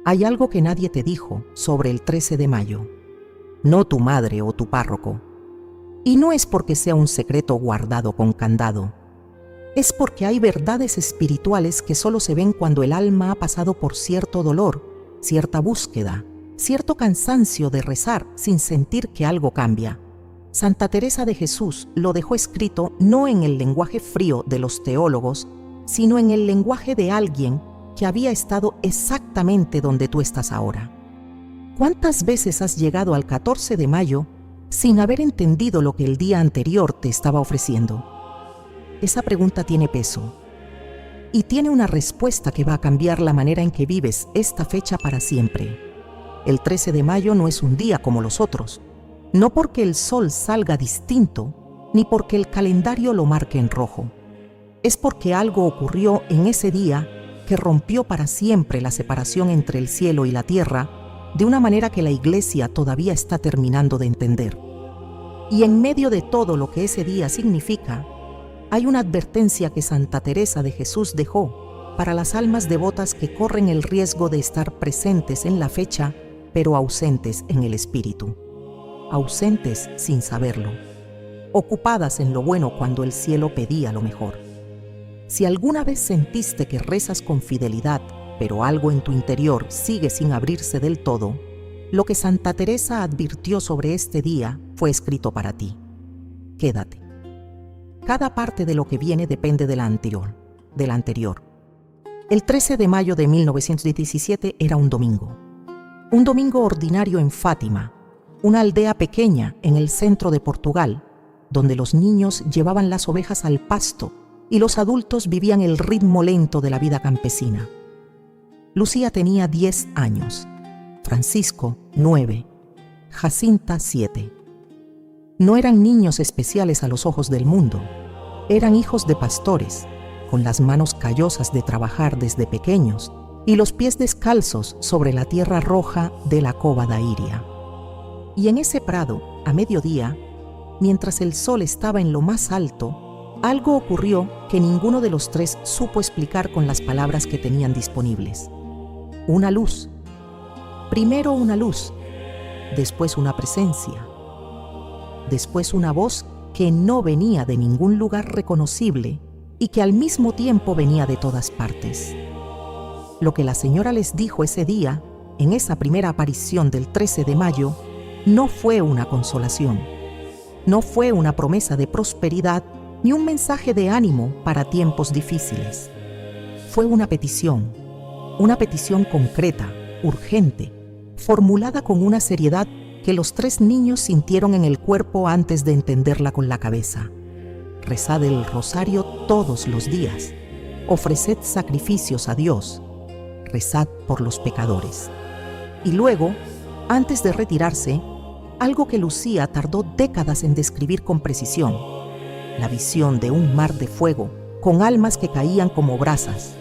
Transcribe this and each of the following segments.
Hay algo que nadie te dijo sobre el 13 de mayo, no tu madre o tu párroco. Y no es porque sea un secreto guardado con candado. Es porque hay verdades espirituales que solo se ven cuando el alma ha pasado por cierto dolor, cierta búsqueda, cierto cansancio de rezar sin sentir que algo cambia. Santa Teresa de Jesús lo dejó escrito no en el lenguaje frío de los teólogos, sino en el lenguaje de alguien que había estado exactamente donde tú estás ahora. ¿Cuántas veces has llegado al 14 de mayo sin haber entendido lo que el día anterior te estaba ofreciendo? Esa pregunta tiene peso y tiene una respuesta que va a cambiar la manera en que vives esta fecha para siempre. El 13 de mayo no es un día como los otros, no porque el sol salga distinto, ni porque el calendario lo marque en rojo. Es porque algo ocurrió en ese día que rompió para siempre la separación entre el cielo y la tierra, de una manera que la Iglesia todavía está terminando de entender. Y en medio de todo lo que ese día significa, hay una advertencia que Santa Teresa de Jesús dejó para las almas devotas que corren el riesgo de estar presentes en la fecha, pero ausentes en el espíritu. Ausentes sin saberlo. Ocupadas en lo bueno cuando el cielo pedía lo mejor. Si alguna vez sentiste que rezas con fidelidad, pero algo en tu interior sigue sin abrirse del todo, lo que Santa Teresa advirtió sobre este día fue escrito para ti. Quédate. Cada parte de lo que viene depende de la anterior. El 13 de mayo de 1917 era un domingo. Un domingo ordinario en Fátima, una aldea pequeña en el centro de Portugal, donde los niños llevaban las ovejas al pasto y los adultos vivían el ritmo lento de la vida campesina. Lucía tenía 10 años, Francisco 9, Jacinta 7. No eran niños especiales a los ojos del mundo, eran hijos de pastores, con las manos callosas de trabajar desde pequeños y los pies descalzos sobre la tierra roja de la Cova da Iria. Y en ese prado, a mediodía, mientras el sol estaba en lo más alto, algo ocurrió que ninguno de los tres supo explicar con las palabras que tenían disponibles. Una luz. Primero una luz, después una presencia, después una voz que no venía de ningún lugar reconocible y que al mismo tiempo venía de todas partes. Lo que la señora les dijo ese día, en esa primera aparición del 13 de mayo, no fue una consolación, no fue una promesa de prosperidad ni un mensaje de ánimo para tiempos difíciles. Fue una petición concreta, urgente, formulada con una seriedad que los tres niños sintieron en el cuerpo antes de entenderla con la cabeza. Rezad el rosario todos los días, ofreced sacrificios a Dios, rezad por los pecadores. Y luego, antes de retirarse, algo que Lucía tardó décadas en describir con precisión: la visión de un mar de fuego con almas que caían como brasas,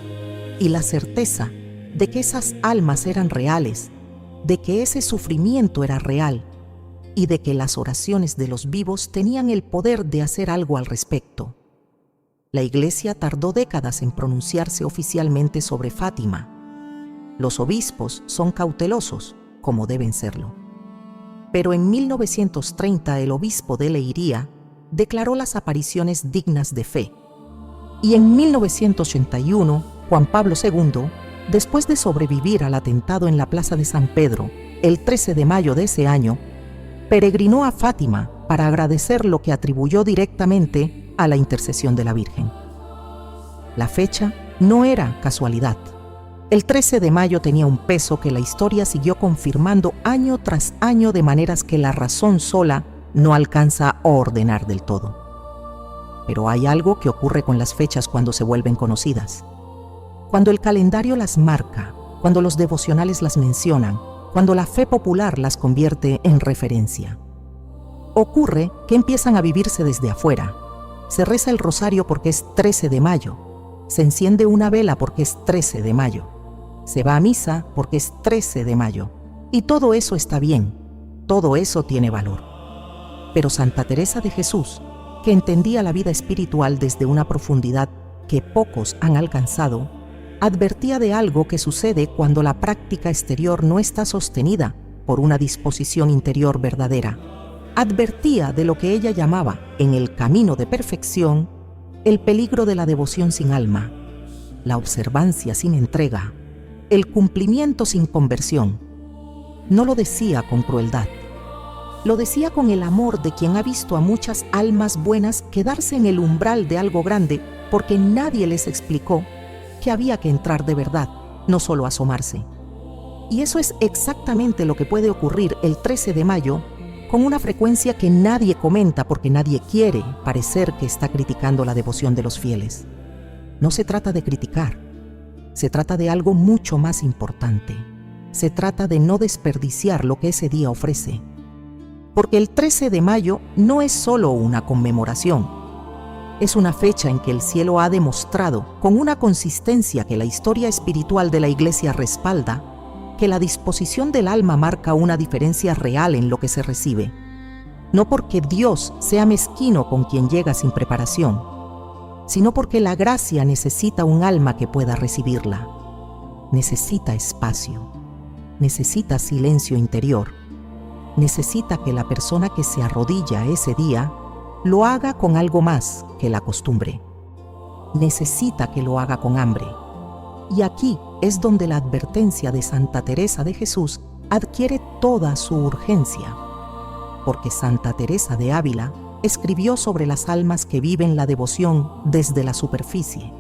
y la certeza de que esas almas eran reales, de que ese sufrimiento era real, y de que las oraciones de los vivos tenían el poder de hacer algo al respecto. La Iglesia tardó décadas en pronunciarse oficialmente sobre Fátima. Los obispos son cautelosos, como deben serlo. Pero en 1930 el obispo de Leiria declaró las apariciones dignas de fe. Y en 1981, Juan Pablo II, después de sobrevivir al atentado en la Plaza de San Pedro, el 13 de mayo de ese año, peregrinó a Fátima para agradecer lo que atribuyó directamente a la intercesión de la Virgen. La fecha no era casualidad. El 13 de mayo tenía un peso que la historia siguió confirmando año tras año de maneras que la razón sola no alcanza a ordenar del todo. Pero hay algo que ocurre con las fechas cuando se vuelven conocidas. Cuando el calendario las marca, cuando los devocionales las mencionan, cuando la fe popular las convierte en referencia. Ocurre que empiezan a vivirse desde afuera. Se reza el rosario porque es 13 de mayo. Se enciende una vela porque es 13 de mayo. Se va a misa porque es 13 de mayo. Y todo eso está bien. Todo eso tiene valor. Pero Santa Teresa de Jesús, que entendía la vida espiritual desde una profundidad que pocos han alcanzado, Advertía de algo que sucede cuando la práctica exterior no está sostenida por una disposición interior verdadera. Advertía de lo que ella llamaba, en el camino de perfección, el peligro de la devoción sin alma, la observancia sin entrega, el cumplimiento sin conversión. No lo decía con crueldad. Lo decía con el amor de quien ha visto a muchas almas buenas quedarse en el umbral de algo grande porque nadie les explicó que había que entrar de verdad, no solo asomarse. Y eso es exactamente lo que puede ocurrir el 13 de mayo con una frecuencia que nadie comenta porque nadie quiere parecer que está criticando la devoción de los fieles. No se trata de criticar, se trata de algo mucho más importante. Se trata de no desperdiciar lo que ese día ofrece. Porque el 13 de mayo no es solo una conmemoración. Es una fecha en que el cielo ha demostrado, con una consistencia que la historia espiritual de la Iglesia respalda, que la disposición del alma marca una diferencia real en lo que se recibe. No porque Dios sea mezquino con quien llega sin preparación, sino porque la gracia necesita un alma que pueda recibirla. Necesita espacio, necesita silencio interior, necesita que la persona que se arrodilla ese día lo haga con algo más que la costumbre. Necesita que lo haga con hambre. Y aquí es donde la advertencia de Santa Teresa de Jesús adquiere toda su urgencia, porque Santa Teresa de Ávila escribió sobre las almas que viven la devoción desde la superficie,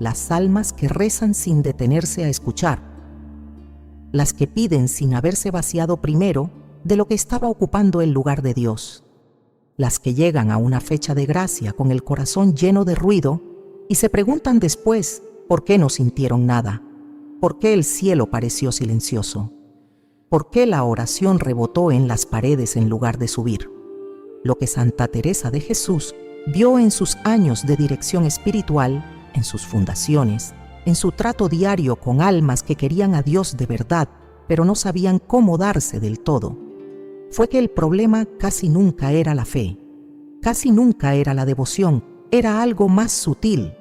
las almas que rezan sin detenerse a escuchar, las que piden sin haberse vaciado primero de lo que estaba ocupando el lugar de Dios, las que llegan a una fecha de gracia con el corazón lleno de ruido y se preguntan después por qué no sintieron nada, por qué el cielo pareció silencioso, por qué la oración rebotó en las paredes en lugar de subir. Lo que Santa Teresa de Jesús vio en sus años de dirección espiritual, en sus fundaciones, en su trato diario con almas que querían a Dios de verdad, pero no sabían cómo darse del todo, fue que el problema casi nunca era la fe, casi nunca era la devoción, era algo más sutil.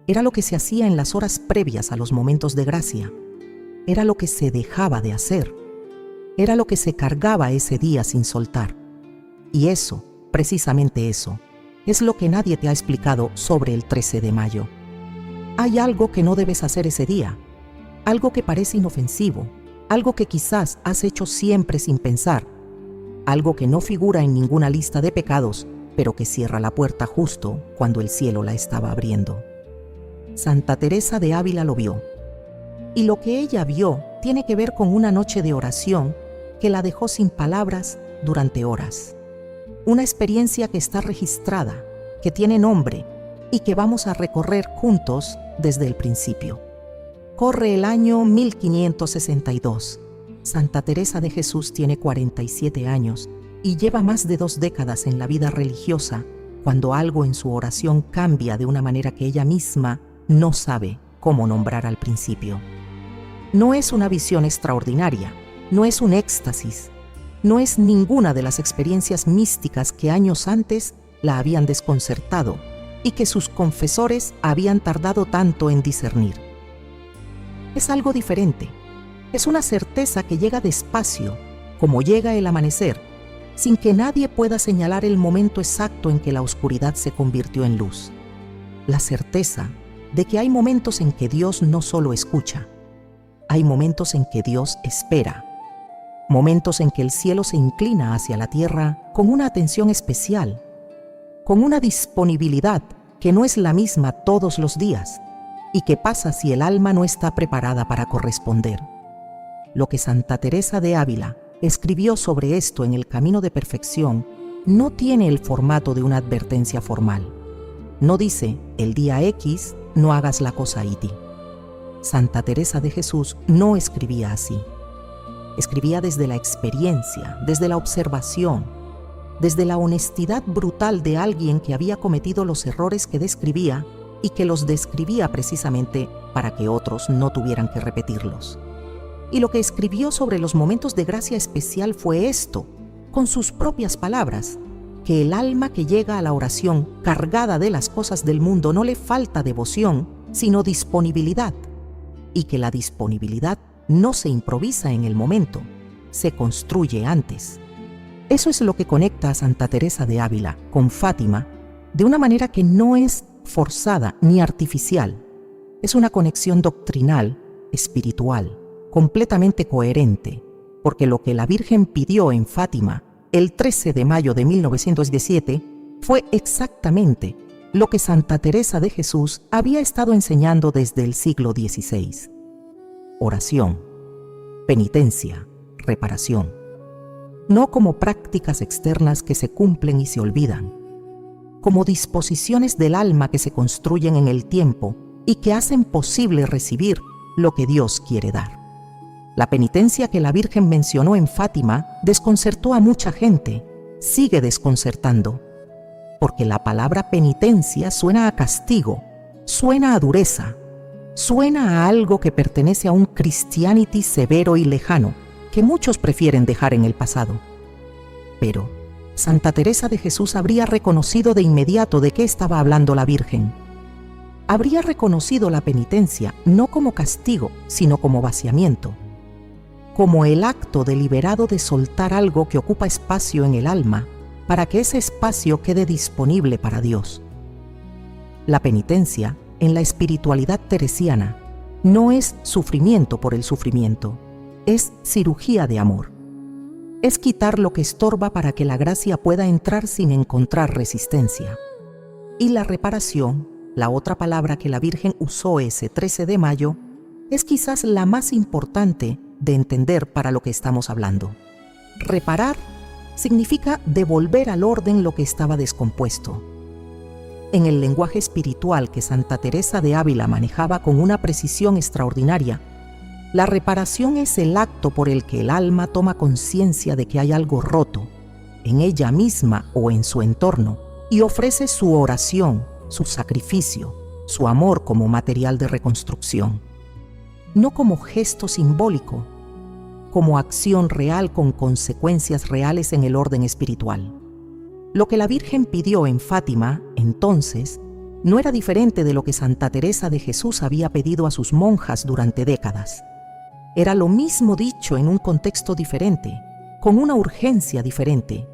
Era lo que se hacía en las horas previas a los momentos de gracia, era lo que se dejaba de hacer, era lo que se cargaba ese día sin soltar. Y eso, precisamente eso, es lo que nadie te ha explicado sobre el 13 de mayo. Hay algo que no debes hacer ese día, algo que parece inofensivo, algo que quizás has hecho siempre sin pensar, algo que no figura en ninguna lista de pecados, pero que cierra la puerta justo cuando el cielo la estaba abriendo. Santa Teresa de Ávila lo vio. Y lo que ella vio tiene que ver con una noche de oración que la dejó sin palabras durante horas. Una experiencia que está registrada, que tiene nombre y que vamos a recorrer juntos desde el principio. Corre el año 1562. Santa Teresa de Jesús tiene 47 años y lleva más de 2 décadas en la vida religiosa cuando algo en su oración cambia de una manera que ella misma no sabe cómo nombrar al principio. No es una visión extraordinaria, no es un éxtasis, no es ninguna de las experiencias místicas que años antes la habían desconcertado y que sus confesores habían tardado tanto en discernir. Es algo diferente, es una certeza que llega despacio, como llega el amanecer, sin que nadie pueda señalar el momento exacto en que la oscuridad se convirtió en luz. La certeza de que hay momentos en que Dios no solo escucha, hay momentos en que Dios espera, momentos en que el cielo se inclina hacia la tierra con una atención especial, con una disponibilidad que no es la misma todos los días y que pasa si el alma no está preparada para corresponder. Lo que Santa Teresa de Ávila escribió sobre esto en el Camino de Perfección no tiene el formato de una advertencia formal. No dice, el día X no hagas la cosa iti. Santa Teresa de Jesús no escribía así. Escribía desde la experiencia, desde la observación, desde la honestidad brutal de alguien que había cometido los errores que describía y que los describía precisamente para que otros no tuvieran que repetirlos. Y lo que escribió sobre los momentos de gracia especial fue esto, con sus propias palabras, que el alma que llega a la oración cargada de las cosas del mundo no le falta devoción, sino disponibilidad, y que la disponibilidad no se improvisa en el momento, se construye antes. Eso es lo que conecta a Santa Teresa de Ávila con Fátima de una manera que no es forzada ni artificial. Es una conexión doctrinal, espiritual, completamente coherente, porque lo que la Virgen pidió en Fátima el 13 de mayo de 1917 fue exactamente lo que Santa Teresa de Jesús había estado enseñando desde el siglo XVI. Oración, penitencia, reparación. No como prácticas externas que se cumplen y se olvidan, como disposiciones del alma que se construyen en el tiempo y que hacen posible recibir lo que Dios quiere dar. La penitencia que la Virgen mencionó en Fátima desconcertó a mucha gente, sigue desconcertando, porque la palabra penitencia suena a castigo, suena a dureza, suena a algo que pertenece a un Christianity severo y lejano, que muchos prefieren dejar en el pasado. Pero Santa Teresa de Jesús habría reconocido de inmediato de qué estaba hablando la Virgen. Habría reconocido la penitencia no como castigo, sino como vaciamiento, como el acto deliberado de soltar algo que ocupa espacio en el alma para que ese espacio quede disponible para Dios. La penitencia, en la espiritualidad teresiana, no es sufrimiento por el sufrimiento, es cirugía de amor. Es quitar lo que estorba para que la gracia pueda entrar sin encontrar resistencia. Y la reparación, la otra palabra que la Virgen usó ese 13 de mayo, es quizás la más importante de entender para lo que estamos hablando. Reparar significa devolver al orden lo que estaba descompuesto. En el lenguaje espiritual que Santa Teresa de Ávila manejaba con una precisión extraordinaria, la reparación es el acto por el que el alma toma conciencia de que hay algo roto, en ella misma o en su entorno, y ofrece su oración, su sacrificio, su amor como material de reconstrucción. No como gesto simbólico, como acción real con consecuencias reales en el orden espiritual. Lo que la Virgen pidió en Fátima, entonces, no era diferente de lo que Santa Teresa de Jesús había pedido a sus monjas durante décadas. Era lo mismo dicho en un contexto diferente, con una urgencia diferente,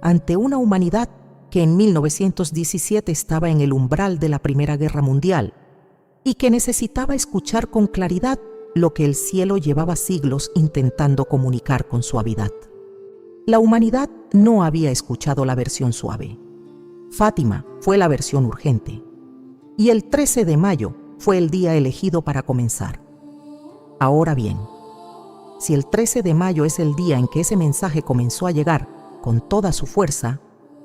ante una humanidad que en 1917 estaba en el umbral de la Primera Guerra Mundial y que necesitaba escuchar con claridad lo que el cielo llevaba siglos intentando comunicar con suavidad. La humanidad no había escuchado la versión suave. Fátima fue la versión urgente. Y el 13 de mayo fue el día elegido para comenzar. Ahora bien, si el 13 de mayo es el día en que ese mensaje comenzó a llegar con toda su fuerza,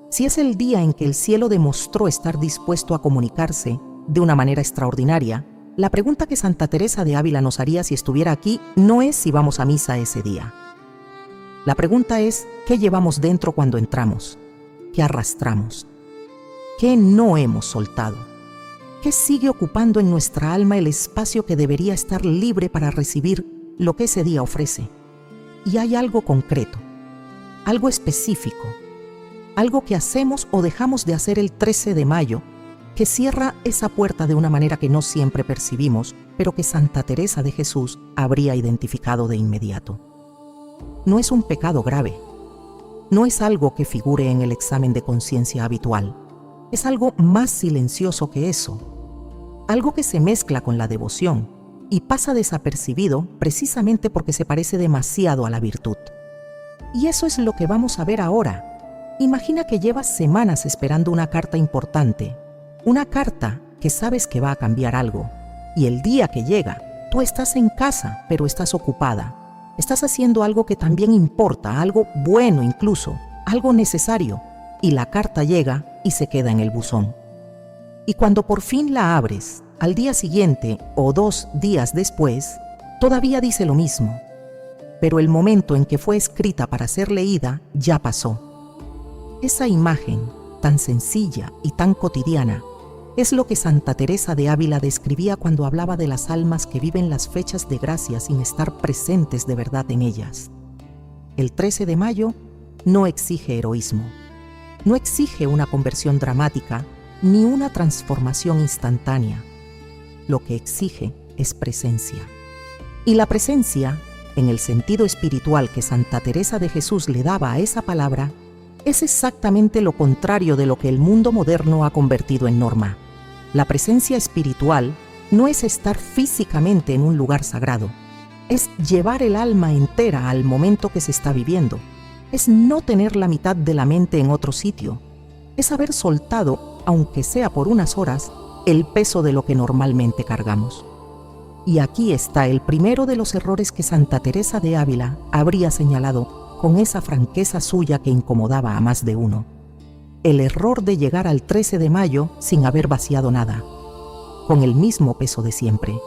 si es el día en que el cielo demostró estar dispuesto a comunicarse de una manera extraordinaria, la pregunta que Santa Teresa de Ávila nos haría si estuviera aquí no es si vamos a misa ese día. La pregunta es, ¿qué llevamos dentro cuando entramos? ¿Qué arrastramos? ¿Qué no hemos soltado? ¿Qué sigue ocupando en nuestra alma el espacio que debería estar libre para recibir lo que ese día ofrece? Y hay algo concreto, algo específico, algo que hacemos o dejamos de hacer el 13 de mayo, que cierra esa puerta de una manera que no siempre percibimos, pero que Santa Teresa de Jesús habría identificado de inmediato. No es un pecado grave, no es algo que figure en el examen de conciencia habitual, es algo más silencioso que eso, algo que se mezcla con la devoción y pasa desapercibido precisamente porque se parece demasiado a la virtud. Y eso es lo que vamos a ver ahora. Imagina que llevas semanas esperando una carta importante, una carta que sabes que va a cambiar algo, y el día que llega, tú estás en casa, pero estás ocupada. Estás haciendo algo que también importa, algo bueno incluso, algo necesario, y la carta llega y se queda en el buzón. Y cuando por fin la abres, al día siguiente o 2 días después, todavía dice lo mismo, pero el momento en que fue escrita para ser leída ya pasó. Esa imagen, tan sencilla y tan cotidiana, es lo que Santa Teresa de Ávila describía cuando hablaba de las almas que viven las fechas de gracia sin estar presentes de verdad en ellas. El 13 de mayo no exige heroísmo, no exige una conversión dramática ni una transformación instantánea. lo que exige es presencia. Y la presencia, en el sentido espiritual que Santa Teresa de Jesús le daba a esa palabra, es exactamente lo contrario de lo que el mundo moderno ha convertido en norma. La presencia espiritual no es estar físicamente en un lugar sagrado, es llevar el alma entera al momento que se está viviendo, es no tener la mitad de la mente en otro sitio, es haber soltado, aunque sea por unas horas, el peso de lo que normalmente cargamos. Y aquí está el primero de los errores que Santa Teresa de Ávila habría señalado con esa franqueza suya que incomodaba a más de uno. El error de llegar al 13 de mayo sin haber vaciado nada, con el mismo peso de siempre,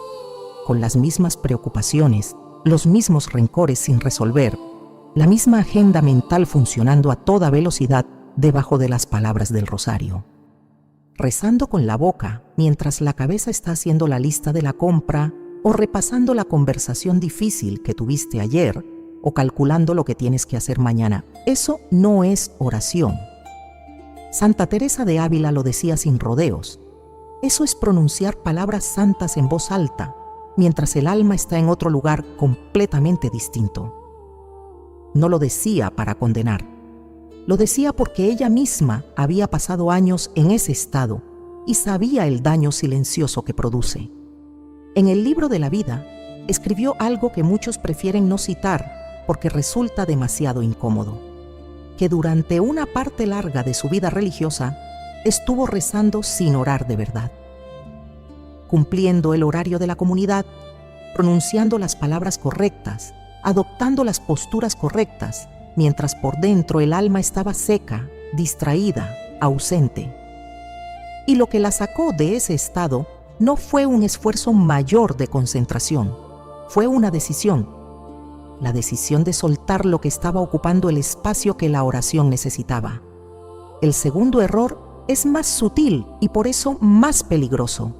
con las mismas preocupaciones, los mismos rencores sin resolver, la misma agenda mental funcionando a toda velocidad debajo de las palabras del rosario. Rezando con la boca mientras la cabeza está haciendo la lista de la compra o repasando la conversación difícil que tuviste ayer o calculando lo que tienes que hacer mañana. Eso no es oración. Santa Teresa de Ávila lo decía sin rodeos. Eso es pronunciar palabras santas en voz alta, mientras el alma está en otro lugar completamente distinto. No lo decía para condenar. Lo decía porque ella misma había pasado años en ese estado y sabía el daño silencioso que produce. En el libro de la vida, escribió algo que muchos prefieren no citar porque resulta demasiado incómodo, que durante una parte larga de su vida religiosa estuvo rezando sin orar de verdad, cumpliendo el horario de la comunidad, pronunciando las palabras correctas, adoptando las posturas correctas, mientras por dentro el alma estaba seca, distraída, ausente. Y lo que la sacó de ese estado no fue un esfuerzo mayor de concentración, fue una decisión, la decisión de soltar lo que estaba ocupando el espacio que la oración necesitaba. El segundo error es más sutil y por eso más peligroso.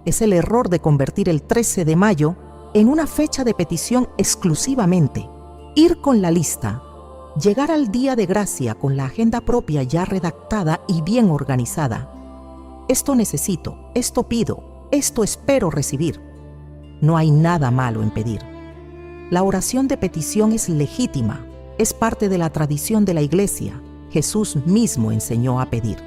Es el error de convertir el 13 de mayo en una fecha de petición exclusivamente, ir con la lista, llegar al día de gracia con la agenda propia ya redactada y bien organizada. Esto necesito, esto pido, esto espero recibir. No hay nada malo en pedir. La oración de petición es legítima, es parte de la tradición de la Iglesia. Jesús mismo enseñó a pedir.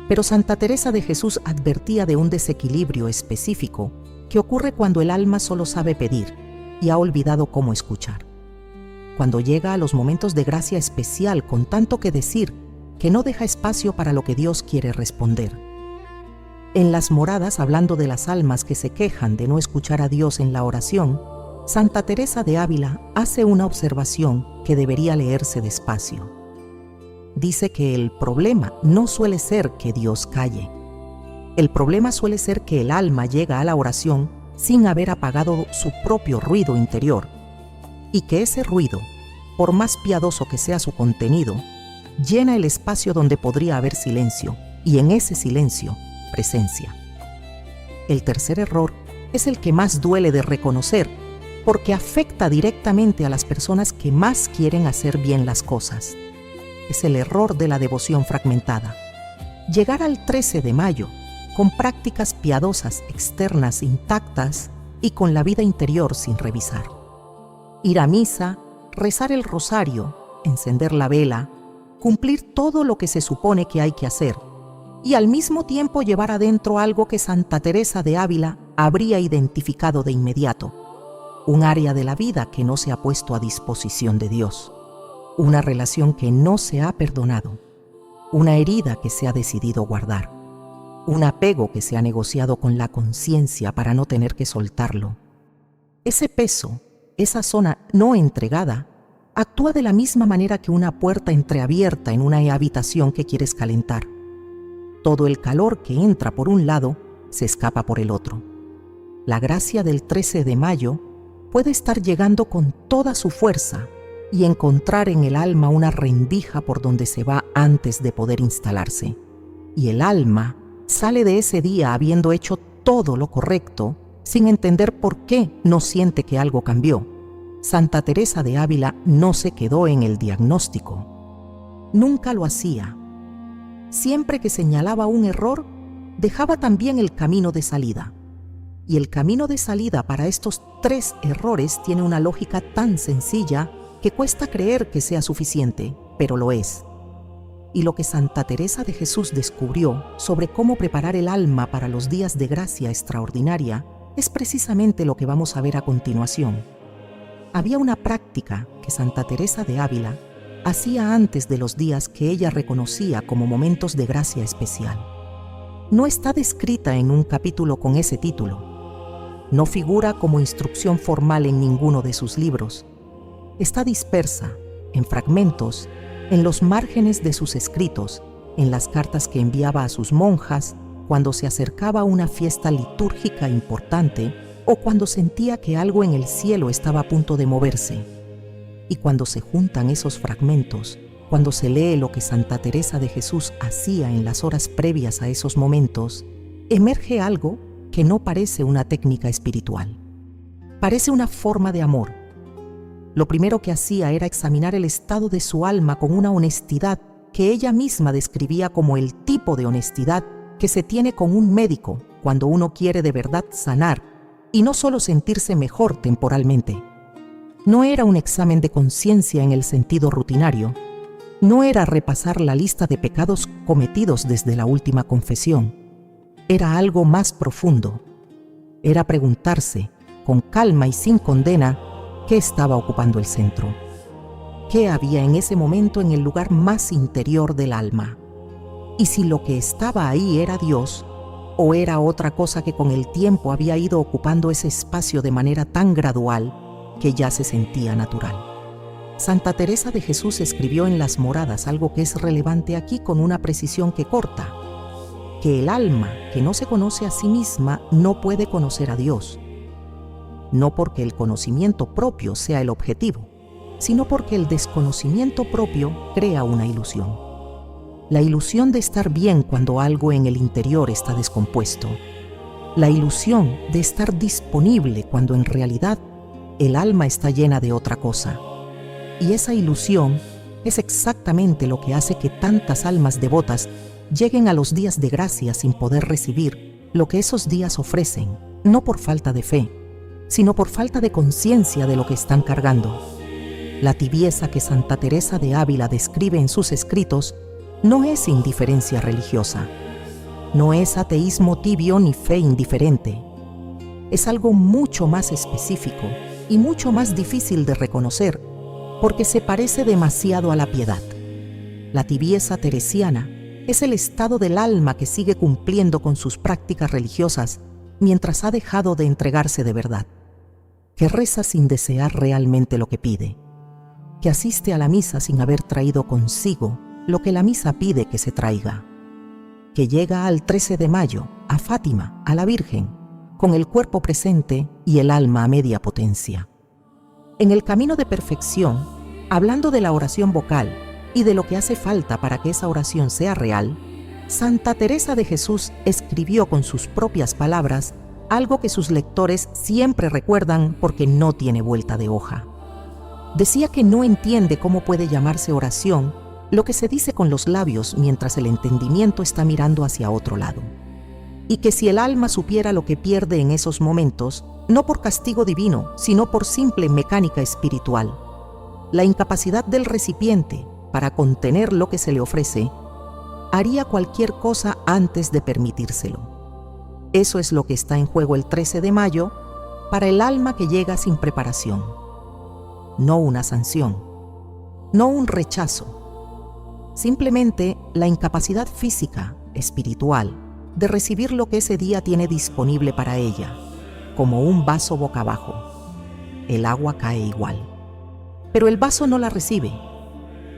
Pero Santa Teresa de Jesús advertía de un desequilibrio específico que ocurre cuando el alma solo sabe pedir y ha olvidado cómo escuchar. Cuando llega a los momentos de gracia especial con tanto que decir que no deja espacio para lo que Dios quiere responder. En las moradas, hablando de las almas que se quejan de no escuchar a Dios en la oración, Santa Teresa de Ávila hace una observación que debería leerse despacio. Dice que el problema no suele ser que Dios calle. El problema suele ser que el alma llega a la oración sin haber apagado su propio ruido interior, y que ese ruido, por más piadoso que sea su contenido, llena el espacio donde podría haber silencio, y en ese silencio, presencia. El tercer error es el que más duele de reconocer, porque afecta directamente a las personas que más quieren hacer bien las cosas. Es el error de la devoción fragmentada. Llegar al 13 de mayo, con prácticas piadosas externas intactas y con la vida interior sin revisar. Ir a misa, rezar el rosario, encender la vela, cumplir todo lo que se supone que hay que hacer, y al mismo tiempo llevar adentro algo que Santa Teresa de Ávila habría identificado de inmediato, un área de la vida que no se ha puesto a disposición de Dios, una relación que no se ha perdonado, una herida que se ha decidido guardar, un apego que se ha negociado con la conciencia para no tener que soltarlo. Ese peso, esa zona no entregada, actúa de la misma manera que una puerta entreabierta en una habitación que quieres calentar. Todo el calor que entra por un lado se escapa por el otro. La gracia del 13 de mayo puede estar llegando con toda su fuerza y encontrar en el alma una rendija por donde se va antes de poder instalarse. Y el alma sale de ese día habiendo hecho todo lo correcto, sin entender por qué no siente que algo cambió. Santa Teresa de Ávila no se quedó en el diagnóstico. Nunca lo hacía. Siempre que señalaba un error, dejaba también el camino de salida. Y el camino de salida para estos 3 errores tiene una lógica tan sencilla que cuesta creer que sea suficiente, pero lo es. Y lo que Santa Teresa de Jesús descubrió sobre cómo preparar el alma para los días de gracia extraordinaria es precisamente lo que vamos a ver a continuación. Había una práctica que Santa Teresa de Ávila hacía antes de los días que ella reconocía como momentos de gracia especial. No está descrita en un capítulo con ese título. No figura como instrucción formal en ninguno de sus libros. Está dispersa, en fragmentos, en los márgenes de sus escritos, en las cartas que enviaba a sus monjas, cuando se acercaba a una fiesta litúrgica importante o cuando sentía que algo en el cielo estaba a punto de moverse. Y cuando se juntan esos fragmentos, cuando se lee lo que Santa Teresa de Jesús hacía en las horas previas a esos momentos, emerge algo que no parece una técnica espiritual. Parece una forma de amor. Lo primero que hacía era examinar el estado de su alma con una honestidad que ella misma describía como el tipo de honestidad que se tiene con un médico cuando uno quiere de verdad sanar y no solo sentirse mejor temporalmente. No era un examen de conciencia en el sentido rutinario. No era repasar la lista de pecados cometidos desde la última confesión. Era algo más profundo. Era preguntarse, con calma y sin condena, qué estaba ocupando el centro. ¿Qué había en ese momento en el lugar más interior del alma? Y si lo que estaba ahí era Dios, o era otra cosa que con el tiempo había ido ocupando ese espacio de manera tan gradual que ya se sentía natural. Santa Teresa de Jesús escribió en Las Moradas algo que es relevante aquí con una precisión que corta: que el alma que no se conoce a sí misma no puede conocer a Dios. No porque el conocimiento propio sea el objetivo, sino porque el desconocimiento propio crea una ilusión. La ilusión de estar bien cuando algo en el interior está descompuesto. La ilusión de estar disponible cuando en realidad el alma está llena de otra cosa. Y esa ilusión es exactamente lo que hace que tantas almas devotas lleguen a los días de gracia sin poder recibir lo que esos días ofrecen, no por falta de fe, sino por falta de conciencia de lo que están cargando. La tibieza que Santa Teresa de Ávila describe en sus escritos no es indiferencia religiosa, no es ateísmo tibio ni fe indiferente. Es algo mucho más específico y mucho más difícil de reconocer porque se parece demasiado a la piedad. La tibieza teresiana es el estado del alma que sigue cumpliendo con sus prácticas religiosas mientras ha dejado de entregarse de verdad, que reza sin desear realmente lo que pide, que asiste a la misa sin haber traído consigo lo que la misa pide que se traiga, que llega al 13 de mayo, a Fátima, a la Virgen, con el cuerpo presente y el alma a media potencia. En el camino de perfección, hablando de la oración vocal y de lo que hace falta para que esa oración sea real, Santa Teresa de Jesús escribió con sus propias palabras algo que sus lectores siempre recuerdan porque no tiene vuelta de hoja. Decía que no entiende cómo puede llamarse oración lo que se dice con los labios mientras el entendimiento está mirando hacia otro lado. Y que si el alma supiera lo que pierde en esos momentos, no por castigo divino, sino por simple mecánica espiritual, la incapacidad del recipiente para contener lo que se le ofrece, haría cualquier cosa antes de permitírselo. Eso es lo que está en juego el 13 de mayo para el alma que llega sin preparación. No una sanción, no un rechazo, simplemente la incapacidad física, espiritual, de recibir lo que ese día tiene disponible para ella, como un vaso boca abajo. El agua cae igual, pero el vaso no la recibe.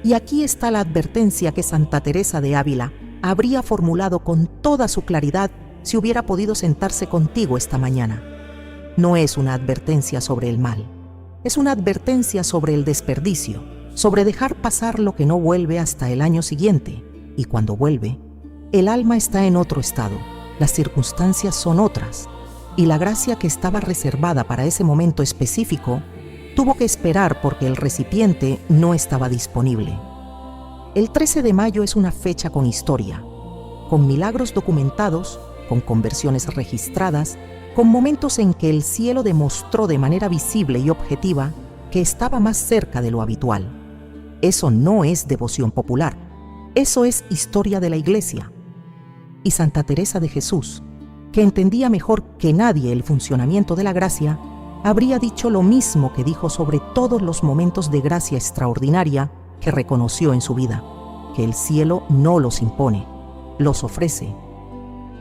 Y aquí está la advertencia que Santa Teresa de Ávila habría formulado con toda su claridad si hubiera podido sentarse contigo esta mañana. No es una advertencia sobre el mal, es una advertencia sobre el desperdicio, sobre dejar pasar lo que no vuelve hasta el año siguiente, y cuando vuelve, el alma está en otro estado, las circunstancias son otras, y la gracia que estaba reservada para ese momento específico tuvo que esperar porque el recipiente no estaba disponible. El 13 de mayo es una fecha con historia, con milagros documentados con conversiones registradas, con momentos en que el cielo demostró de manera visible y objetiva que estaba más cerca de lo habitual. Eso no es devoción popular, eso es historia de la Iglesia. Y Santa Teresa de Jesús, que entendía mejor que nadie el funcionamiento de la gracia, habría dicho lo mismo que dijo sobre todos los momentos de gracia extraordinaria que reconoció en su vida, que el cielo no los impone, los ofrece.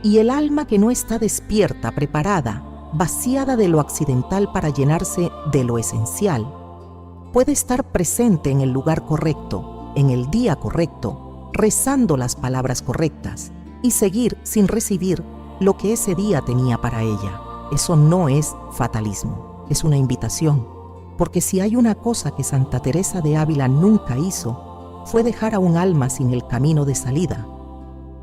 Y el alma que no está despierta, preparada, vaciada de lo accidental para llenarse de lo esencial, puede estar presente en el lugar correcto, en el día correcto, rezando las palabras correctas y seguir sin recibir lo que ese día tenía para ella. Eso no es fatalismo, es una invitación, porque si hay una cosa que Santa Teresa de Ávila nunca hizo, fue dejar a un alma sin el camino de salida.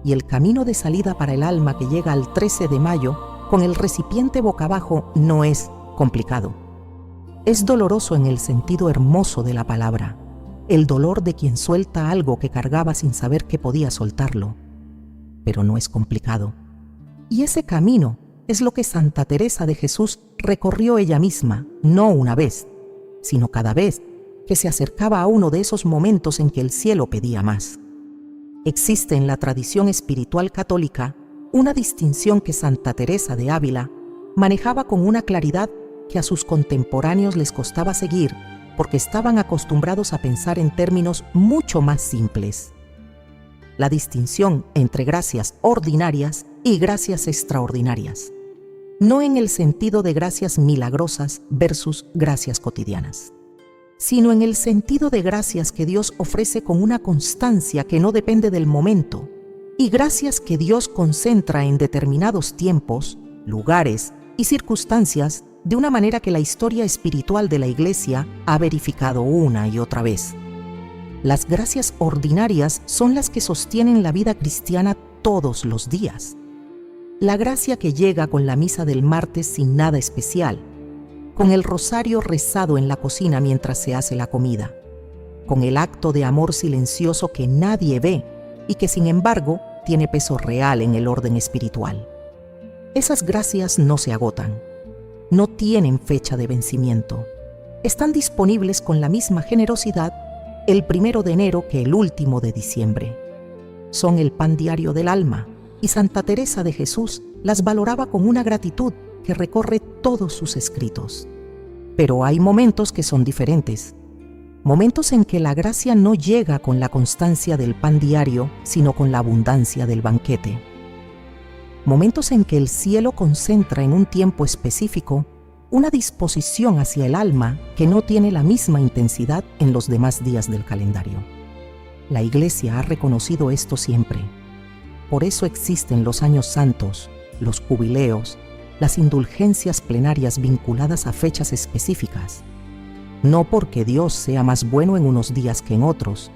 Y el camino de salida para el alma que llega al 13 de mayo con el recipiente boca abajo no es complicado. Es doloroso en el sentido hermoso de la palabra, el dolor de quien suelta algo que cargaba sin saber que podía soltarlo. Pero no es complicado. Y ese camino es lo que Santa Teresa de Jesús recorrió ella misma, no una vez, sino cada vez que se acercaba a uno de esos momentos en que el cielo pedía más. Existe en la tradición espiritual católica una distinción que Santa Teresa de Ávila manejaba con una claridad que a sus contemporáneos les costaba seguir porque estaban acostumbrados a pensar en términos mucho más simples. La distinción entre gracias ordinarias y gracias extraordinarias, no en el sentido de gracias milagrosas versus gracias cotidianas, sino en el sentido de gracias que Dios ofrece con una constancia que no depende del momento, y gracias que Dios concentra en determinados tiempos, lugares y circunstancias de una manera que la historia espiritual de la Iglesia ha verificado una y otra vez. Las gracias ordinarias son las que sostienen la vida cristiana todos los días. La gracia que llega con la misa del martes sin nada especial, con el rosario rezado en la cocina mientras se hace la comida, con el acto de amor silencioso que nadie ve y que sin embargo tiene peso real en el orden espiritual. Esas gracias no se agotan, no tienen fecha de vencimiento, están disponibles con la misma generosidad el 1 de enero que el último de diciembre. Son el pan diario del alma, y Santa Teresa de Jesús las valoraba con una gratitud que recorre todos sus escritos. Pero hay momentos que son diferentes, momentos en que la gracia no llega con la constancia del pan diario, sino con la abundancia del banquete. Momentos en que el cielo concentra en un tiempo específico una disposición hacia el alma que no tiene la misma intensidad en los demás días del calendario. La Iglesia ha reconocido esto siempre. Por eso existen los años santos, los jubileos, las indulgencias plenarias vinculadas a fechas específicas, no porque Dios sea más bueno en unos días que en otros,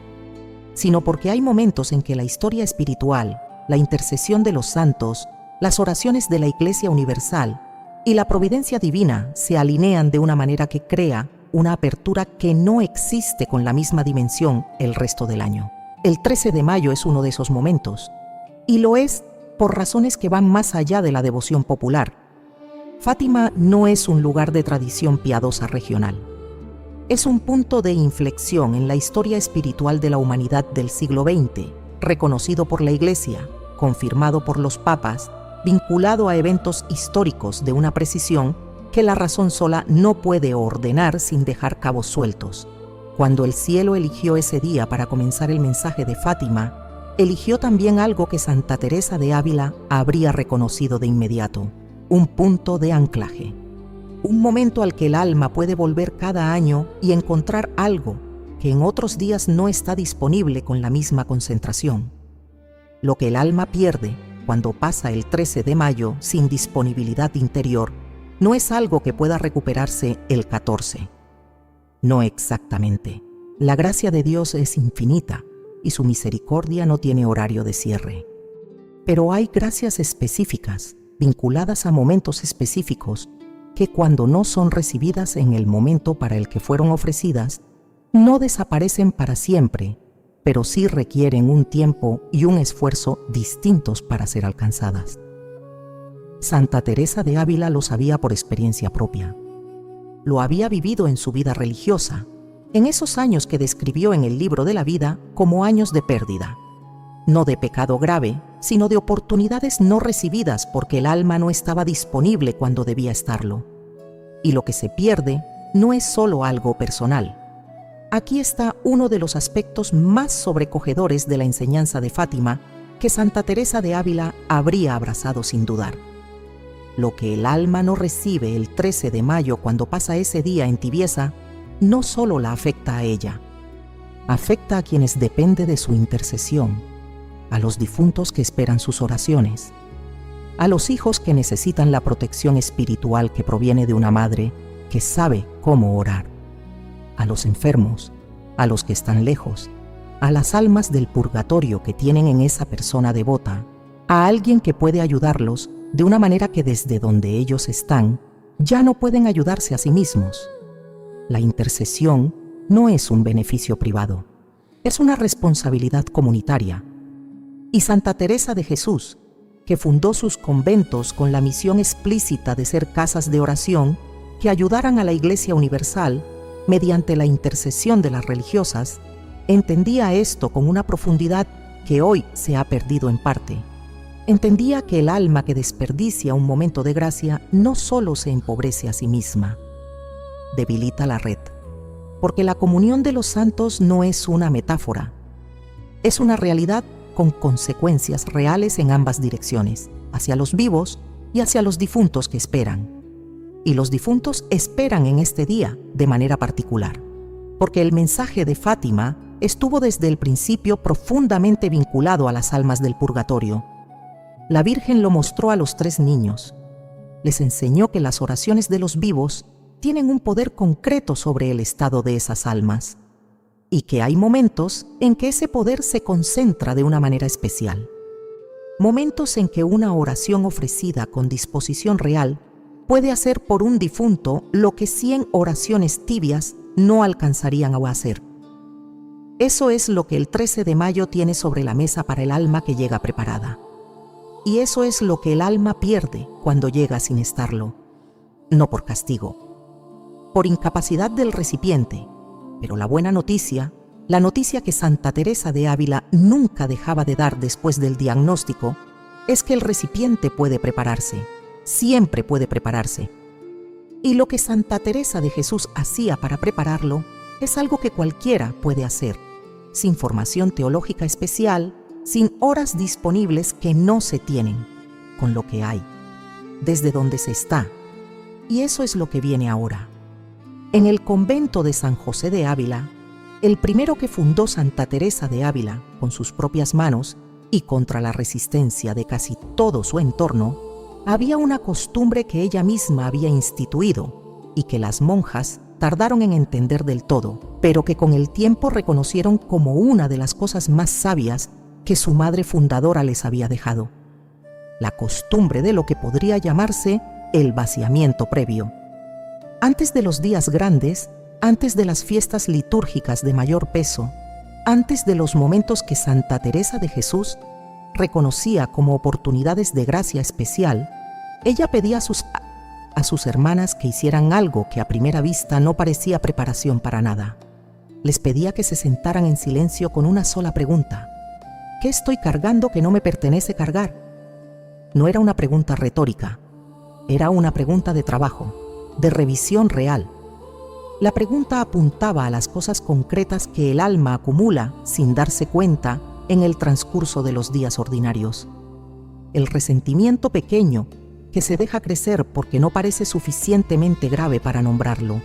sino porque hay momentos en que la historia espiritual, la intercesión de los santos, las oraciones de la Iglesia universal y la providencia divina se alinean de una manera que crea una apertura que no existe con la misma dimensión el resto del año. El 13 de mayo es uno de esos momentos, y lo es por razones que van más allá de la devoción popular. Fátima no es un lugar de tradición piadosa regional. Es un punto de inflexión en la historia espiritual de la humanidad del siglo XX, reconocido por la Iglesia, confirmado por los papas, vinculado a eventos históricos de una precisión que la razón sola no puede ordenar sin dejar cabos sueltos. Cuando el cielo eligió ese día para comenzar el mensaje de Fátima, eligió también algo que Santa Teresa de Ávila habría reconocido de inmediato: un punto de anclaje. Un momento al que el alma puede volver cada año y encontrar algo que en otros días no está disponible con la misma concentración. Lo que el alma pierde cuando pasa el 13 de mayo sin disponibilidad interior no es algo que pueda recuperarse el 14. No exactamente. La gracia de Dios es infinita y su misericordia no tiene horario de cierre. Pero hay gracias específicas, vinculadas a momentos específicos, que cuando no son recibidas en el momento para el que fueron ofrecidas, no desaparecen para siempre, pero sí requieren un tiempo y un esfuerzo distintos para ser alcanzadas. Santa Teresa de Ávila lo sabía por experiencia propia. Lo había vivido en su vida religiosa, en esos años que describió en el libro de la vida como años de pérdida. No de pecado grave, sino de oportunidades no recibidas porque el alma no estaba disponible cuando debía estarlo. Y lo que se pierde no es solo algo personal. Aquí está uno de los aspectos más sobrecogedores de la enseñanza de Fátima que Santa Teresa de Ávila habría abrazado sin dudar. Lo que el alma no recibe el 13 de mayo cuando pasa ese día en tibieza, no solo la afecta a ella, afecta a quienes dependen de su intercesión, a los difuntos que esperan sus oraciones, a los hijos que necesitan la protección espiritual que proviene de una madre que sabe cómo orar, a los enfermos, a los que están lejos, a las almas del purgatorio que tienen en esa persona devota, a alguien que puede ayudarlos de una manera que desde donde ellos están ya no pueden ayudarse a sí mismos. La intercesión no es un beneficio privado, es una responsabilidad comunitaria. Y Santa Teresa de Jesús, que fundó sus conventos con la misión explícita de ser casas de oración que ayudaran a la Iglesia Universal mediante la intercesión de las religiosas, entendía esto con una profundidad que hoy se ha perdido en parte. Entendía que el alma que desperdicia un momento de gracia no solo se empobrece a sí misma, debilita la red, porque la comunión de los santos no es una metáfora, es una realidad con consecuencias reales en ambas direcciones, hacia los vivos y hacia los difuntos que esperan. Y los difuntos esperan en este día de manera particular, porque el mensaje de Fátima estuvo desde el principio profundamente vinculado a las almas del purgatorio. La Virgen lo mostró a los 3 niños. Les enseñó que las oraciones de los vivos tienen un poder concreto sobre el estado de esas almas, y que hay momentos en que ese poder se concentra de una manera especial. Momentos en que una oración ofrecida con disposición real puede hacer por un difunto lo que 100 oraciones tibias no alcanzarían a hacer. Eso es lo que el 13 de mayo tiene sobre la mesa para el alma que llega preparada. Y eso es lo que el alma pierde cuando llega sin estarlo. No por castigo, por incapacidad del recipiente. Pero la buena noticia, la noticia que Santa Teresa de Ávila nunca dejaba de dar después del diagnóstico, es que el recipiente puede prepararse, siempre puede prepararse. Y lo que Santa Teresa de Jesús hacía para prepararlo es algo que cualquiera puede hacer, sin formación teológica especial, sin horas disponibles que no se tienen, con lo que hay, desde donde se está. Y eso es lo que viene ahora. En el convento de San José de Ávila, el primero que fundó Santa Teresa de Ávila con sus propias manos y contra la resistencia de casi todo su entorno, había una costumbre que ella misma había instituido y que las monjas tardaron en entender del todo, pero que con el tiempo reconocieron como una de las cosas más sabias que su madre fundadora les había dejado: la costumbre de lo que podría llamarse el vaciamiento previo. Antes de los días grandes, antes de las fiestas litúrgicas de mayor peso, antes de los momentos que Santa Teresa de Jesús reconocía como oportunidades de gracia especial, ella pedía a sus hermanas que hicieran algo que a primera vista no parecía preparación para nada. Les pedía que se sentaran en silencio con una sola pregunta: ¿qué estoy cargando que no me pertenece cargar? No era una pregunta retórica, era una pregunta de trabajo, de revisión real. La pregunta apuntaba a las cosas concretas que el alma acumula sin darse cuenta en el transcurso de los días ordinarios. El resentimiento pequeño que se deja crecer porque no parece suficientemente grave para nombrarlo.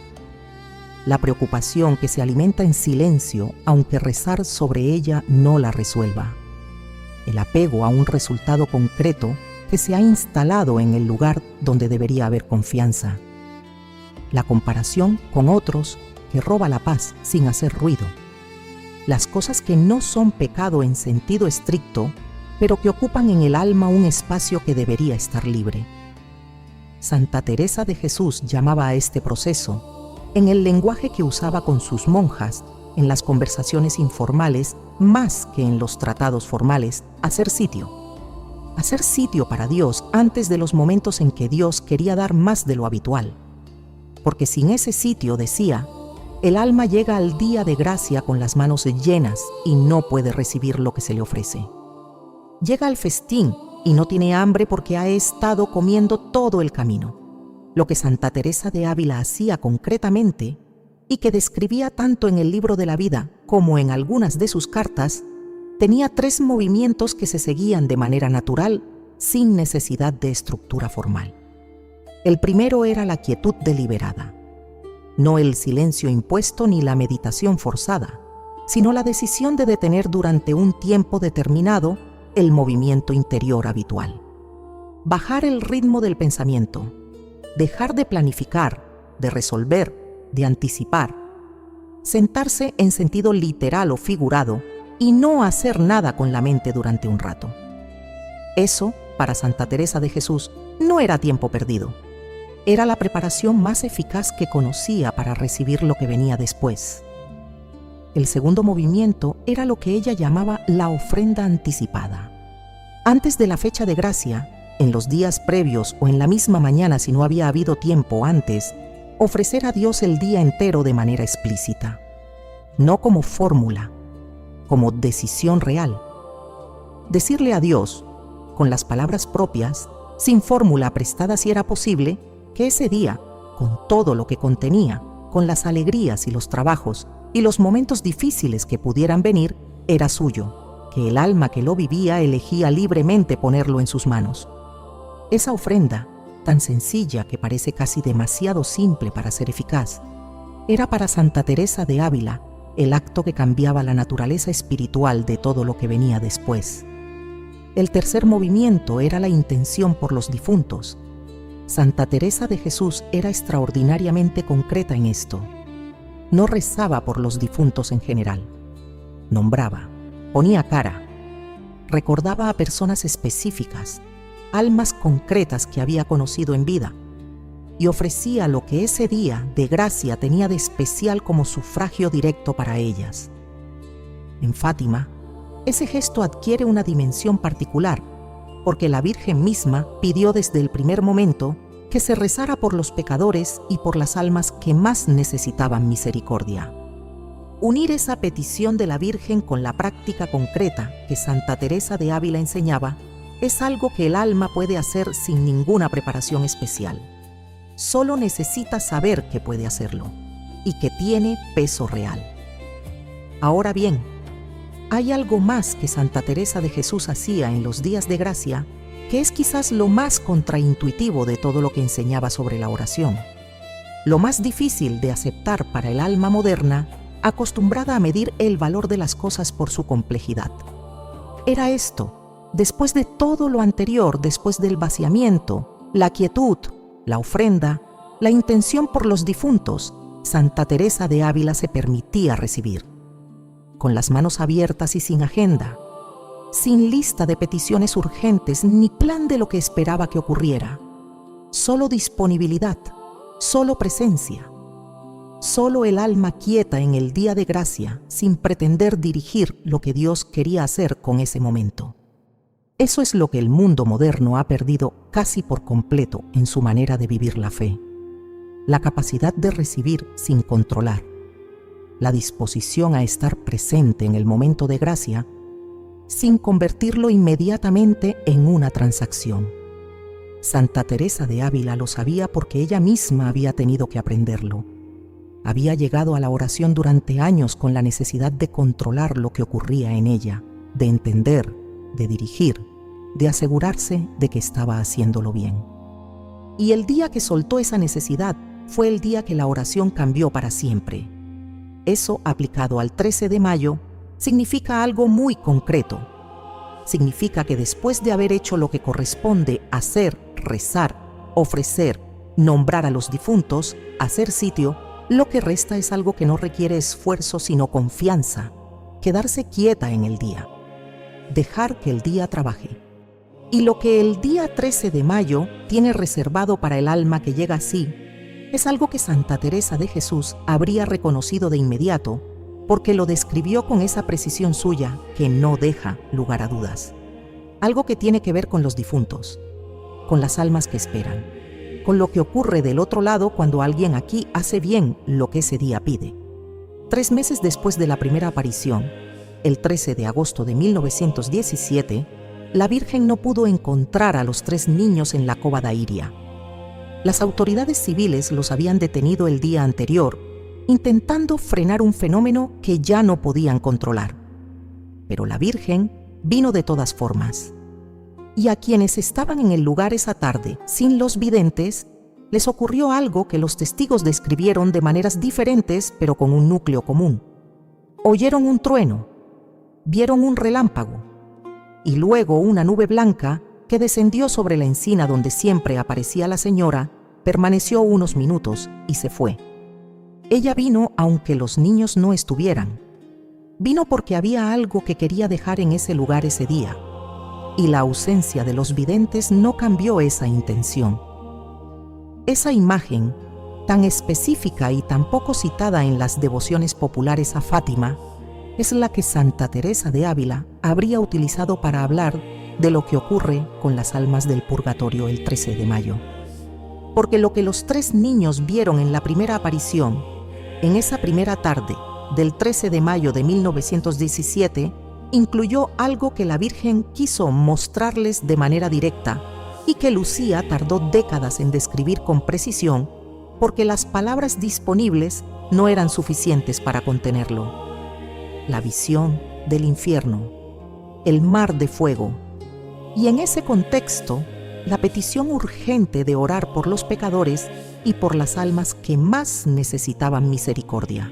La preocupación que se alimenta en silencio, aunque rezar sobre ella no la resuelva. El apego a un resultado concreto que se ha instalado en el lugar donde debería haber confianza. La comparación con otros que roba la paz sin hacer ruido. Las cosas que no son pecado en sentido estricto, pero que ocupan en el alma un espacio que debería estar libre. Santa Teresa de Jesús llamaba a este proceso, en el lenguaje que usaba con sus monjas, en las conversaciones informales, más que en los tratados formales, hacer sitio. hacer sitio para Dios antes de los momentos en que Dios quería dar más de lo habitual. Porque sin ese sitio, decía, el alma llega al día de gracia con las manos llenas y no puede recibir lo que se le ofrece. Llega al festín y no tiene hambre porque ha estado comiendo todo el camino. Lo que Santa Teresa de Ávila hacía concretamente y que describía tanto en el libro de la vida como en algunas de sus cartas, tenía 3 movimientos que se seguían de manera natural, sin necesidad de estructura formal. El primero era la quietud deliberada, no el silencio impuesto ni la meditación forzada, sino la decisión de detener durante un tiempo determinado el movimiento interior habitual. Bajar el ritmo del pensamiento, dejar de planificar, de resolver, de anticipar, sentarse en sentido literal o figurado y no hacer nada con la mente durante un rato. Eso, para Santa Teresa de Jesús, no era tiempo perdido. Era la preparación más eficaz que conocía para recibir lo que venía después. El segundo movimiento era lo que ella llamaba la ofrenda anticipada. Antes de la fecha de gracia, en los días previos o en la misma mañana si no había habido tiempo antes, ofrecer a Dios el día entero de manera explícita. No como fórmula, como decisión real. Decirle a Dios, con las palabras propias, sin fórmula prestada si era posible, que ese día, con todo lo que contenía, con las alegrías y los trabajos y los momentos difíciles que pudieran venir, era suyo, que el alma que lo vivía elegía libremente ponerlo en sus manos. Esa ofrenda, tan sencilla que parece casi demasiado simple para ser eficaz, era para Santa Teresa de Ávila el acto que cambiaba la naturaleza espiritual de todo lo que venía después. El tercer movimiento era la intención por los difuntos. Santa Teresa de Jesús era extraordinariamente concreta en esto. No rezaba por los difuntos en general. Nombraba, ponía cara, recordaba a personas específicas, almas concretas que había conocido en vida, y ofrecía lo que ese día de gracia tenía de especial como sufragio directo para ellas. En Fátima, ese gesto adquiere una dimensión particular, porque la Virgen misma pidió desde el primer momento que se rezara por los pecadores y por las almas que más necesitaban misericordia. Unir esa petición de la Virgen con la práctica concreta que Santa Teresa de Ávila enseñaba es algo que el alma puede hacer sin ninguna preparación especial. Solo necesita saber que puede hacerlo y que tiene peso real. Ahora bien, hay algo más que Santa Teresa de Jesús hacía en los días de gracia, que es quizás lo más contraintuitivo de todo lo que enseñaba sobre la oración. Lo más difícil de aceptar para el alma moderna, acostumbrada a medir el valor de las cosas por su complejidad. Era esto: después de todo lo anterior, después del vaciamiento, la quietud, la ofrenda, la intención por los difuntos, Santa Teresa de Ávila se permitía recibir. Con las manos abiertas y sin agenda, sin lista de peticiones urgentes ni plan de lo que esperaba que ocurriera. Solo disponibilidad, solo presencia. Solo el alma quieta en el día de gracia, sin pretender dirigir lo que Dios quería hacer con ese momento. Eso es lo que el mundo moderno ha perdido casi por completo en su manera de vivir la fe. La capacidad de recibir sin controlar. La disposición a estar presente en el momento de gracia sin convertirlo inmediatamente en una transacción. Santa Teresa de Ávila lo sabía porque ella misma había tenido que aprenderlo. Había llegado a la oración durante años con la necesidad de controlar lo que ocurría en ella, de entender, de dirigir, de asegurarse de que estaba haciéndolo bien. Y el día que soltó esa necesidad fue el día que la oración cambió para siempre. Eso, aplicado al 13 de mayo, significa algo muy concreto. Significa que después de haber hecho lo que corresponde hacer, rezar, ofrecer, nombrar a los difuntos, hacer sitio, lo que resta es algo que no requiere esfuerzo sino confianza, quedarse quieta en el día, dejar que el día trabaje. Y lo que el día 13 de mayo tiene reservado para el alma que llega así, es algo que Santa Teresa de Jesús habría reconocido de inmediato, porque lo describió con esa precisión suya que no deja lugar a dudas. algo que tiene que ver con los difuntos, con las almas que esperan, con lo que ocurre del otro lado cuando alguien aquí hace bien lo que ese día pide. 3 meses después de la primera aparición, el 13 de agosto de 1917, la Virgen no pudo encontrar a los 3 niños en la cova de Iria. Las autoridades civiles los habían detenido el día anterior, intentando frenar un fenómeno que ya no podían controlar. Pero la Virgen vino de todas formas. Y a quienes estaban en el lugar esa tarde, sin los videntes, les ocurrió algo que los testigos describieron de maneras diferentes, pero con un núcleo común. Oyeron un trueno, vieron un relámpago, y luego una nube blanca que descendió sobre la encina donde siempre aparecía la señora, permaneció unos minutos y se fue. Ella vino aunque los niños no estuvieran. Vino porque había algo que quería dejar en ese lugar ese día, y la ausencia de los videntes no cambió esa intención. Esa imagen, tan específica y tan poco citada en las devociones populares a Fátima, es la que Santa Teresa de Ávila habría utilizado para hablar de lo que ocurre con las almas del purgatorio el 13 de mayo. Porque lo que los 3 niños vieron en la primera aparición, en esa primera tarde del 13 de mayo de 1917, incluyó algo que la Virgen quiso mostrarles de manera directa y que Lucía tardó décadas en describir con precisión porque las palabras disponibles no eran suficientes para contenerlo. La visión del infierno, el mar de fuego, y en ese contexto, la petición urgente de orar por los pecadores y por las almas que más necesitaban misericordia.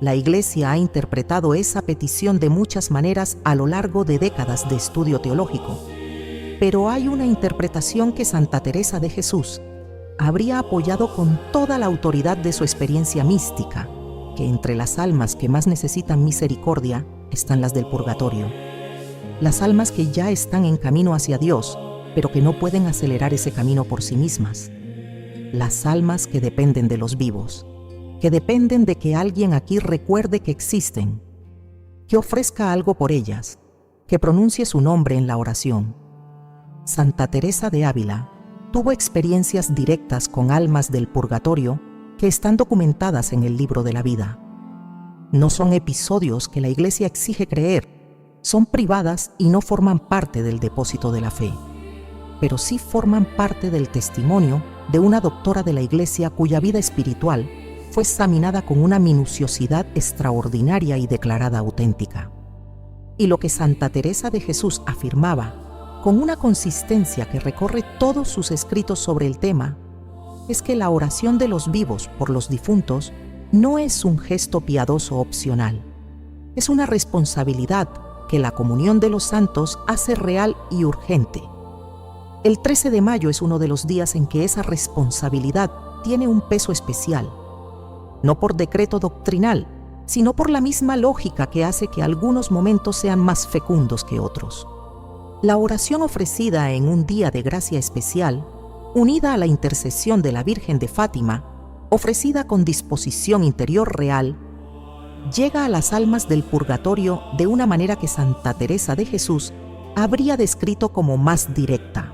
La Iglesia ha interpretado esa petición de muchas maneras a lo largo de décadas de estudio teológico, pero hay una interpretación que Santa Teresa de Jesús habría apoyado con toda la autoridad de su experiencia mística, que entre las almas que más necesitan misericordia están las del purgatorio. Las almas que ya están en camino hacia Dios, pero que no pueden acelerar ese camino por sí mismas. Las almas que dependen de los vivos, que dependen de que alguien aquí recuerde que existen, que ofrezca algo por ellas, que pronuncie su nombre en la oración. Santa Teresa de Ávila tuvo experiencias directas con almas del purgatorio que están documentadas en el libro de la vida. No son episodios que la Iglesia exige creer, son privadas y no forman parte del depósito de la fe, pero sí forman parte del testimonio de una doctora de la Iglesia cuya vida espiritual fue examinada con una minuciosidad extraordinaria y declarada auténtica. Y lo que Santa Teresa de Jesús afirmaba, con una consistencia que recorre todos sus escritos sobre el tema, es que la oración de los vivos por los difuntos no es un gesto piadoso opcional, es una responsabilidad que la comunión de los santos hace real y urgente. El 13 de mayo es uno de los días en que esa responsabilidad tiene un peso especial, no por decreto doctrinal, sino por la misma lógica que hace que algunos momentos sean más fecundos que otros. La oración ofrecida en un día de gracia especial, unida a la intercesión de la Virgen de Fátima, ofrecida con disposición interior real, llega a las almas del purgatorio de una manera que Santa Teresa de Jesús habría descrito como más directa,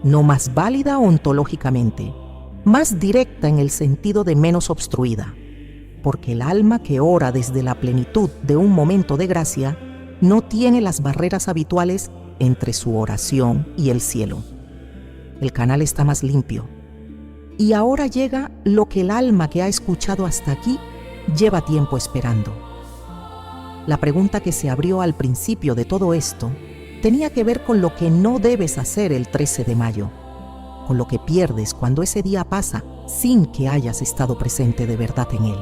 no más válida ontológicamente, más directa en el sentido de menos obstruida, porque el alma que ora desde la plenitud de un momento de gracia no tiene las barreras habituales entre su oración y el cielo. El canal está más limpio. Y ahora llega lo que el alma que ha escuchado hasta aquí lleva tiempo esperando. La pregunta que se abrió al principio de todo esto tenía que ver con lo que no debes hacer el 13 de mayo, con lo que pierdes cuando ese día pasa sin que hayas estado presente de verdad en él.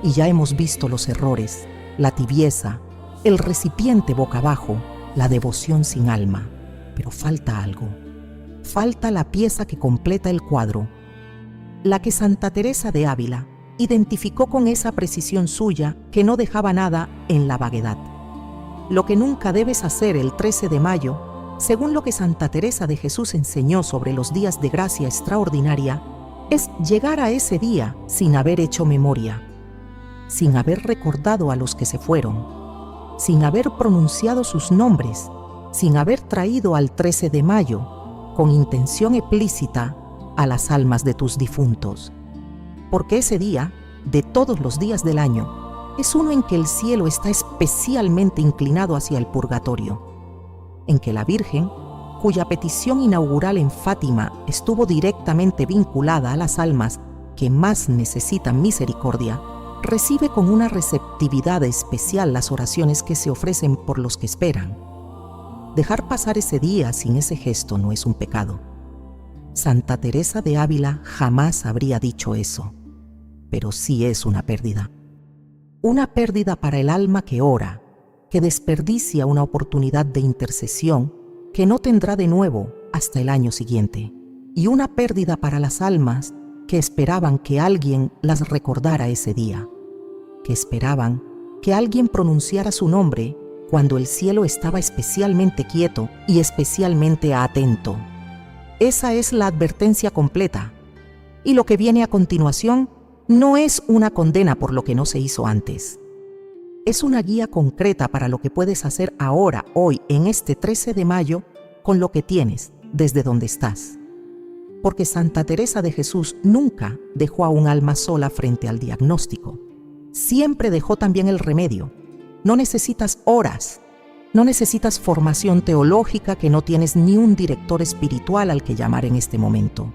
Y ya hemos visto los errores, la tibieza, el recipiente boca abajo, la devoción sin alma. Pero falta algo. Falta la pieza que completa el cuadro, la que Santa Teresa de Ávila identificó con esa precisión suya que no dejaba nada en la vaguedad. Lo que nunca debes hacer el 13 de mayo, según lo que Santa Teresa de Jesús enseñó sobre los días de gracia extraordinaria, es llegar a ese día sin haber hecho memoria, sin haber recordado a los que se fueron, sin haber pronunciado sus nombres sin haber traído al 13 de mayo, con intención explícita, a las almas de tus difuntos. Porque ese día, de todos los días del año, es uno en que el cielo está especialmente inclinado hacia el purgatorio, en que la Virgen, cuya petición inaugural en Fátima estuvo directamente vinculada a las almas que más necesitan misericordia, recibe con una receptividad especial las oraciones que se ofrecen por los que esperan. Dejar pasar ese día sin ese gesto no es un pecado. Santa Teresa de Ávila jamás habría dicho eso, pero sí es una pérdida. Una pérdida para el alma que ora, que desperdicia una oportunidad de intercesión que no tendrá de nuevo hasta el año siguiente, y una pérdida para las almas que esperaban que alguien las recordara ese día, que esperaban que alguien pronunciara su nombre cuando el cielo estaba especialmente quieto y especialmente atento. Esa es la advertencia completa, y lo que viene a continuación no es una condena por lo que no se hizo antes. Es una guía concreta para lo que puedes hacer ahora, hoy, en este 13 de mayo, con lo que tienes, desde donde estás. Porque Santa Teresa de Jesús nunca dejó a un alma sola frente al diagnóstico. Siempre dejó también el remedio. No necesitas horas, no necesitas formación teológica que no tienes ni un director espiritual al que llamar en este momento.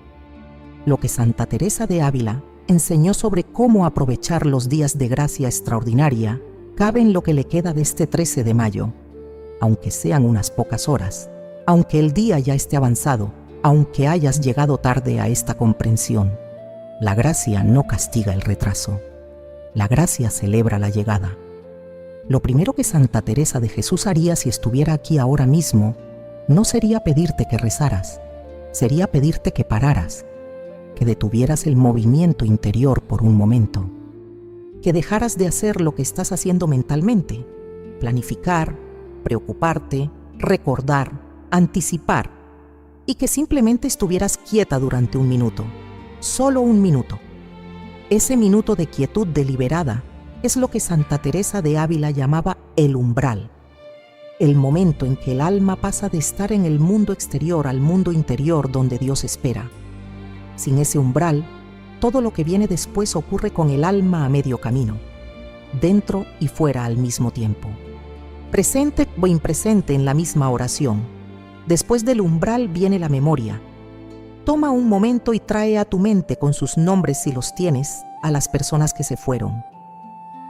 Lo que Santa Teresa de Ávila enseñó sobre cómo aprovechar los días de gracia extraordinaria cabe en lo que le queda de este 13 de mayo, aunque sean unas pocas horas, aunque el día ya esté avanzado, aunque hayas llegado tarde a esta comprensión. La gracia no castiga el retraso, la gracia celebra la llegada. Lo primero que Santa Teresa de Jesús haría si estuviera aquí ahora mismo no sería pedirte que rezaras, sería pedirte que pararas, que detuvieras el movimiento interior por un momento, que dejaras de hacer lo que estás haciendo mentalmente, planificar, preocuparte, recordar, anticipar, y que simplemente estuvieras quieta durante un minuto, solo un minuto. Ese minuto de quietud deliberada es lo que Santa Teresa de Ávila llamaba el umbral, el momento en que el alma pasa de estar en el mundo exterior al mundo interior donde Dios espera. Sin ese umbral, todo lo que viene después ocurre con el alma a medio camino, dentro y fuera al mismo tiempo, presente o impresente en la misma oración. Después del umbral viene la memoria. Toma un momento y trae a tu mente con sus nombres, si los tienes, a las personas que se fueron.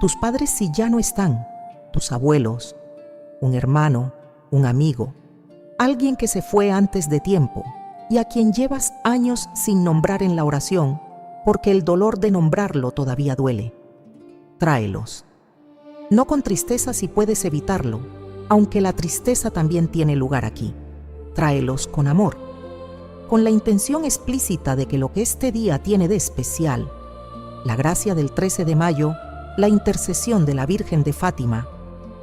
Tus padres si ya no están, tus abuelos, un hermano, un amigo, alguien que se fue antes de tiempo y a quien llevas años sin nombrar en la oración, porque el dolor de nombrarlo todavía duele. Tráelos. No con tristeza si puedes evitarlo, aunque la tristeza también tiene lugar aquí. Tráelos con amor, con la intención explícita de que lo que este día tiene de especial, la gracia del 13 de mayo, la intercesión de la Virgen de Fátima,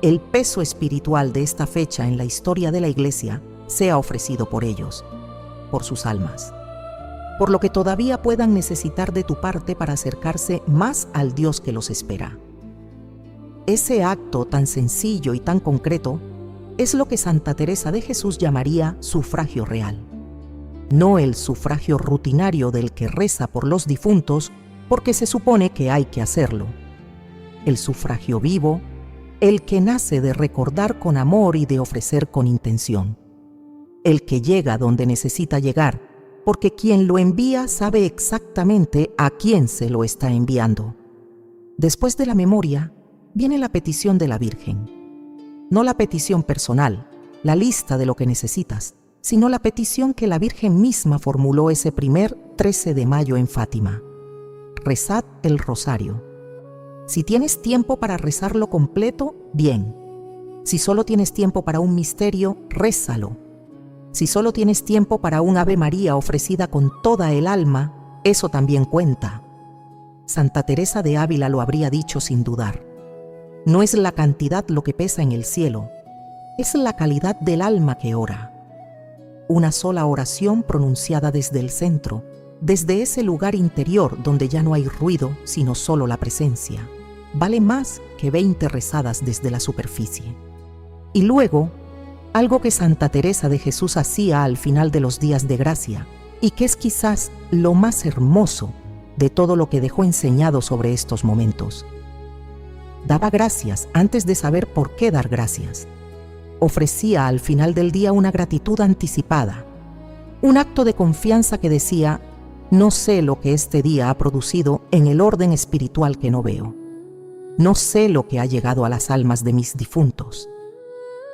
el peso espiritual de esta fecha en la historia de la Iglesia, sea ofrecido por ellos, por sus almas, por lo que todavía puedan necesitar de tu parte para acercarse más al Dios que los espera. Ese acto tan sencillo y tan concreto es lo que Santa Teresa de Jesús llamaría sufragio real, no el sufragio rutinario del que reza por los difuntos porque se supone que hay que hacerlo. El sufragio vivo, el que nace de recordar con amor y de ofrecer con intención. El que llega donde necesita llegar, porque quien lo envía sabe exactamente a quién se lo está enviando. Después de la memoria, viene la petición de la Virgen. No la petición personal, la lista de lo que necesitas, sino la petición que la Virgen misma formuló ese primer 13 de mayo en Fátima. Rezad el rosario. Si tienes tiempo para rezarlo completo, bien. Si solo tienes tiempo para un misterio, rézalo. Si solo tienes tiempo para un Ave María ofrecida con toda el alma, eso también cuenta. Santa Teresa de Ávila lo habría dicho sin dudar. No es la cantidad lo que pesa en el cielo, es la calidad del alma que ora. Una sola oración pronunciada desde el centro, desde ese lugar interior donde ya no hay ruido, sino solo la presencia, vale más que 20 rezadas desde la superficie. Y luego, algo que Santa Teresa de Jesús hacía al final de los días de gracia y que es quizás lo más hermoso de todo lo que dejó enseñado sobre estos momentos. Daba gracias antes de saber por qué dar gracias. Ofrecía al final del día una gratitud anticipada, un acto de confianza que decía: no sé lo que este día ha producido en el orden espiritual que no veo. No sé lo que ha llegado a las almas de mis difuntos.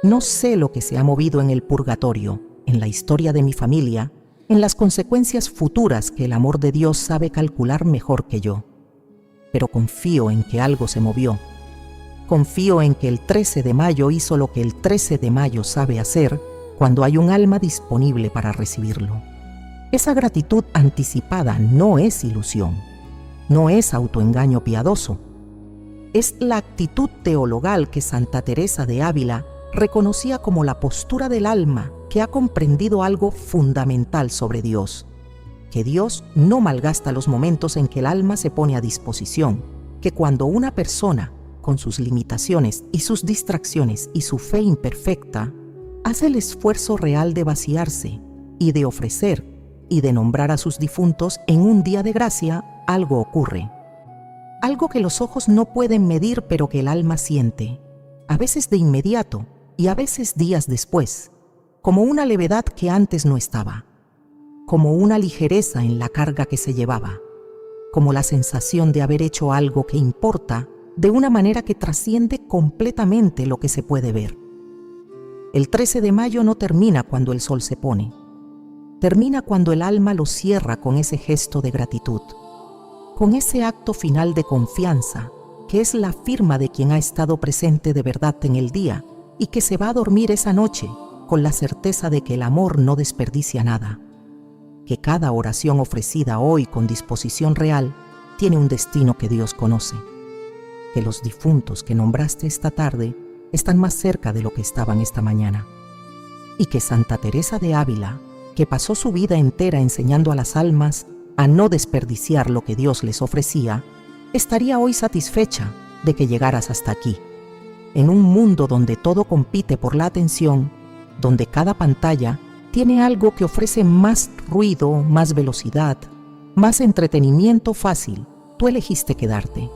No sé lo que se ha movido en el purgatorio, en la historia de mi familia, en las consecuencias futuras que el amor de Dios sabe calcular mejor que yo. Pero confío en que algo se movió. Confío en que el 13 de mayo hizo lo que el 13 de mayo sabe hacer cuando hay un alma disponible para recibirlo. Esa gratitud anticipada no es ilusión, no es autoengaño piadoso. Es la actitud teologal que Santa Teresa de Ávila reconocía como la postura del alma que ha comprendido algo fundamental sobre Dios, que Dios no malgasta los momentos en que el alma se pone a disposición, que cuando una persona, con sus limitaciones y sus distracciones y su fe imperfecta, hace el esfuerzo real de vaciarse y de ofrecer y de nombrar a sus difuntos en un día de gracia, algo ocurre. Algo que los ojos no pueden medir pero que el alma siente, a veces de inmediato y a veces días después, como una levedad que antes no estaba, como una ligereza en la carga que se llevaba, como la sensación de haber hecho algo que importa de una manera que trasciende completamente lo que se puede ver. El 13 de mayo no termina cuando el sol se pone, termina cuando el alma lo cierra con ese gesto de gratitud, con ese acto final de confianza, que es la firma de quien ha estado presente de verdad en el día y que se va a dormir esa noche con la certeza de que el amor no desperdicia nada, que cada oración ofrecida hoy con disposición real tiene un destino que Dios conoce, que los difuntos que nombraste esta tarde están más cerca de lo que estaban esta mañana, y que Santa Teresa de Ávila, que pasó su vida entera enseñando a las almas a no desperdiciar lo que Dios les ofrecía, estaría hoy satisfecha de que llegaras hasta aquí, en un mundo donde todo compite por la atención, donde cada pantalla tiene algo que ofrece más ruido, más velocidad, más entretenimiento fácil. Tú elegiste quedarte.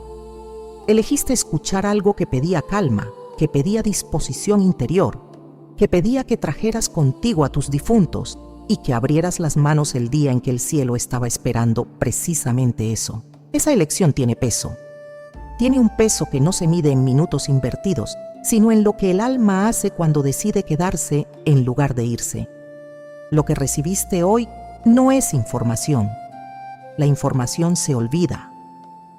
Elegiste escuchar algo que pedía calma, que pedía disposición interior, que pedía que trajeras contigo a tus difuntos y que abrieras las manos el día en que el cielo estaba esperando precisamente eso. Esa elección tiene peso. Tiene un peso que no se mide en minutos invertidos, sino en lo que el alma hace cuando decide quedarse en lugar de irse. Lo que recibiste hoy no es información. La información se olvida.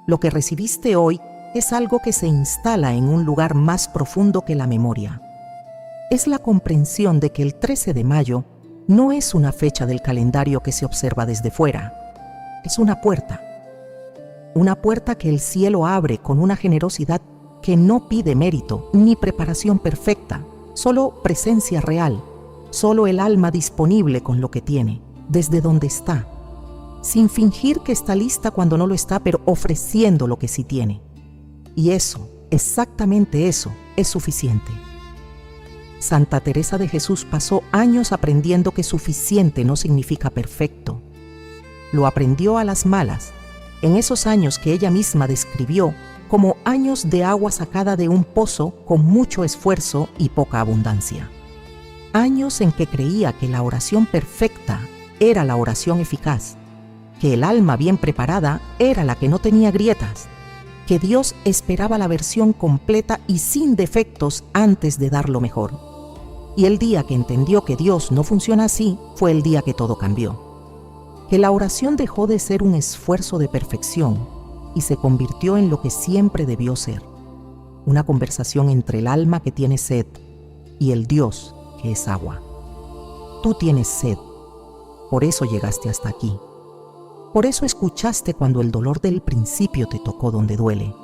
Lo que recibiste hoy es algo que se instala en un lugar más profundo que la memoria. Es la comprensión de que el 13 de mayo no es una fecha del calendario que se observa desde fuera. Es una puerta que el cielo abre con una generosidad que no pide mérito ni preparación perfecta, solo presencia real, solo el alma disponible con lo que tiene, desde donde está, sin fingir que está lista cuando no lo está, pero ofreciendo lo que sí tiene. Y eso, exactamente eso, es suficiente. Santa Teresa de Jesús pasó años aprendiendo que suficiente no significa perfecto. Lo aprendió a las malas, en esos años que ella misma describió como años de agua sacada de un pozo con mucho esfuerzo y poca abundancia. Años en que creía que la oración perfecta era la oración eficaz, que el alma bien preparada era la que no tenía grietas, que Dios esperaba la versión completa y sin defectos antes de dar lo mejor. Y el día que entendió que Dios no funciona así, fue el día que todo cambió. Que la oración dejó de ser un esfuerzo de perfección y se convirtió en lo que siempre debió ser, una conversación entre el alma que tiene sed y el Dios que es agua. Tú tienes sed, por eso llegaste hasta aquí. Por eso escuchaste cuando el dolor del principio te tocó donde duele.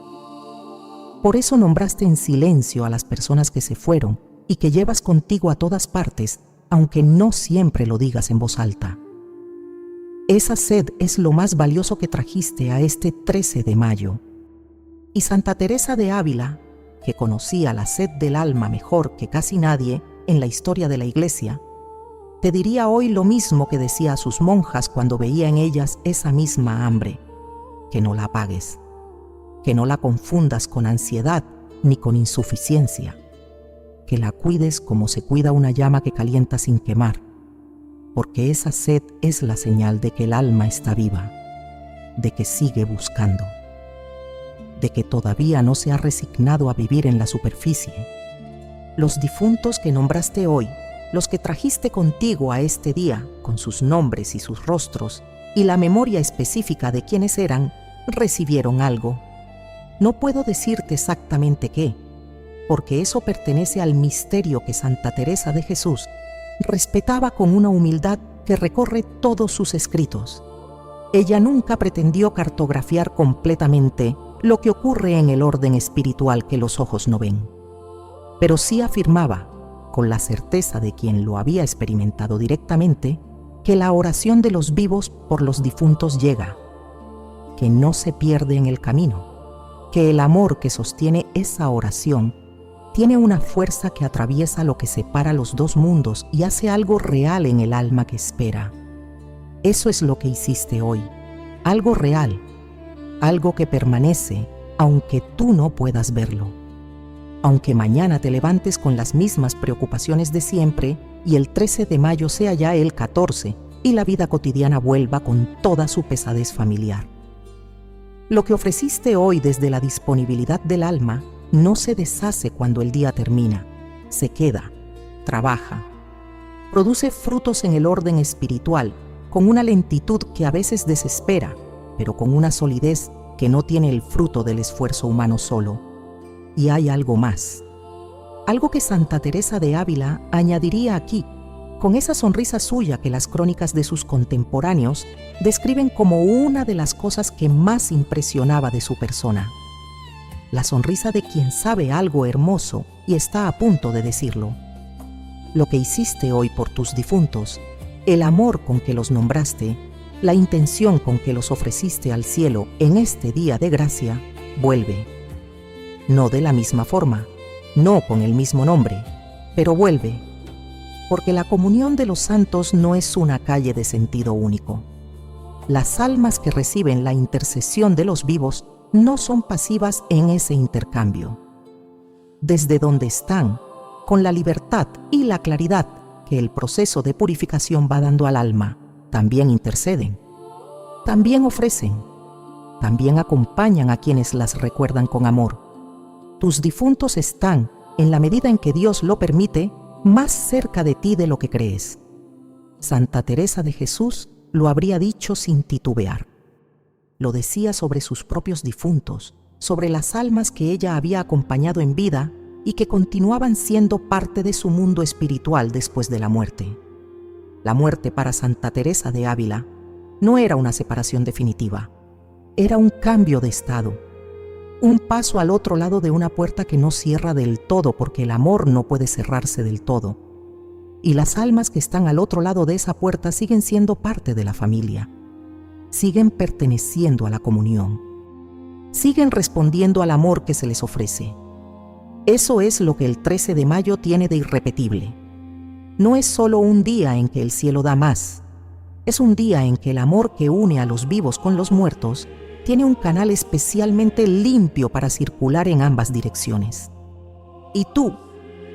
Por eso nombraste en silencio a las personas que se fueron y que llevas contigo a todas partes, aunque no siempre lo digas en voz alta. Esa sed es lo más valioso que trajiste a este 13 de mayo. Y Santa Teresa de Ávila, que conocía la sed del alma mejor que casi nadie, en la historia de la Iglesia, te diría hoy lo mismo que decía a sus monjas cuando veía en ellas esa misma hambre: que no la apagues, que no la confundas con ansiedad ni con insuficiencia, que la cuides como se cuida una llama que calienta sin quemar, porque esa sed es la señal de que el alma está viva, de que sigue buscando, de que todavía no se ha resignado a vivir en la superficie. Los difuntos que nombraste hoy, los que trajiste contigo a este día, con sus nombres y sus rostros, y la memoria específica de quiénes eran, recibieron algo. No puedo decirte exactamente qué, porque eso pertenece al misterio que Santa Teresa de Jesús respetaba con una humildad que recorre todos sus escritos. Ella nunca pretendió cartografiar completamente lo que ocurre en el orden espiritual que los ojos no ven, pero sí afirmaba, con la certeza de quien lo había experimentado directamente, que la oración de los vivos por los difuntos llega, que no se pierde en el camino, que el amor que sostiene esa oración tiene una fuerza que atraviesa lo que separa los dos mundos y hace algo real en el alma que espera. Eso es lo que hiciste hoy, algo real, algo que permanece aunque tú no puedas verlo. Aunque mañana te levantes con las mismas preocupaciones de siempre y el 13 de mayo sea ya el 14 y la vida cotidiana vuelva con toda su pesadez familiar. Lo que ofreciste hoy desde la disponibilidad del alma no se deshace cuando el día termina, se queda, trabaja, produce frutos en el orden espiritual con una lentitud que a veces desespera, pero con una solidez que no tiene el fruto del esfuerzo humano solo. Y hay algo más, algo que Santa Teresa de Ávila añadiría aquí, con esa sonrisa suya que las crónicas de sus contemporáneos describen como una de las cosas que más impresionaba de su persona. La sonrisa de quien sabe algo hermoso y está a punto de decirlo. Lo que hiciste hoy por tus difuntos, el amor con que los nombraste, la intención con que los ofreciste al cielo en este día de gracia, vuelve. No de la misma forma, no con el mismo nombre, pero vuelve, porque la comunión de los santos no es una calle de sentido único. Las almas que reciben la intercesión de los vivos no son pasivas en ese intercambio. Desde donde están, con la libertad y la claridad que el proceso de purificación va dando al alma, también interceden, también ofrecen, también acompañan a quienes las recuerdan con amor. Tus difuntos están, en la medida en que Dios lo permite, más cerca de ti de lo que crees. Santa Teresa de Jesús lo habría dicho sin titubear. Lo decía sobre sus propios difuntos, sobre las almas que ella había acompañado en vida y que continuaban siendo parte de su mundo espiritual después de la muerte. La muerte para Santa Teresa de Ávila no era una separación definitiva, era un cambio de estado, un paso al otro lado de una puerta que no cierra del todo porque el amor no puede cerrarse del todo. Y las almas que están al otro lado de esa puerta siguen siendo parte de la familia, siguen perteneciendo a la comunión, siguen respondiendo al amor que se les ofrece. Eso es lo que el 13 de mayo tiene de irrepetible. No es solo un día en que el cielo da más, es un día en que el amor que une a los vivos con los muertos tiene un canal especialmente limpio para circular en ambas direcciones. Y tú,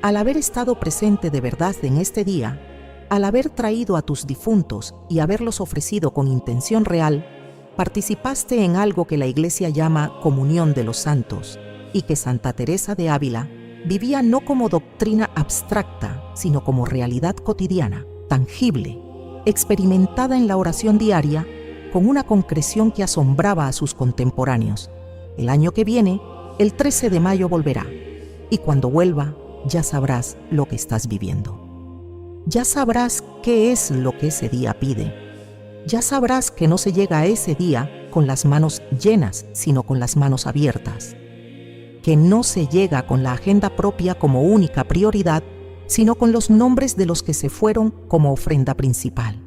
al haber estado presente de verdad en este día, al haber traído a tus difuntos y haberlos ofrecido con intención real, participaste en algo que la Iglesia llama comunión de los santos y que Santa Teresa de Ávila vivía no como doctrina abstracta, sino como realidad cotidiana, tangible, experimentada en la oración diaria, con una concreción que asombraba a sus contemporáneos. El año que viene, el 13 de mayo volverá, y cuando vuelva, ya sabrás lo que estás viviendo. Ya sabrás qué es lo que ese día pide. Ya sabrás que no se llega a ese día con las manos llenas, sino con las manos abiertas. Que no se llega con la agenda propia como única prioridad, sino con los nombres de los que se fueron como ofrenda principal.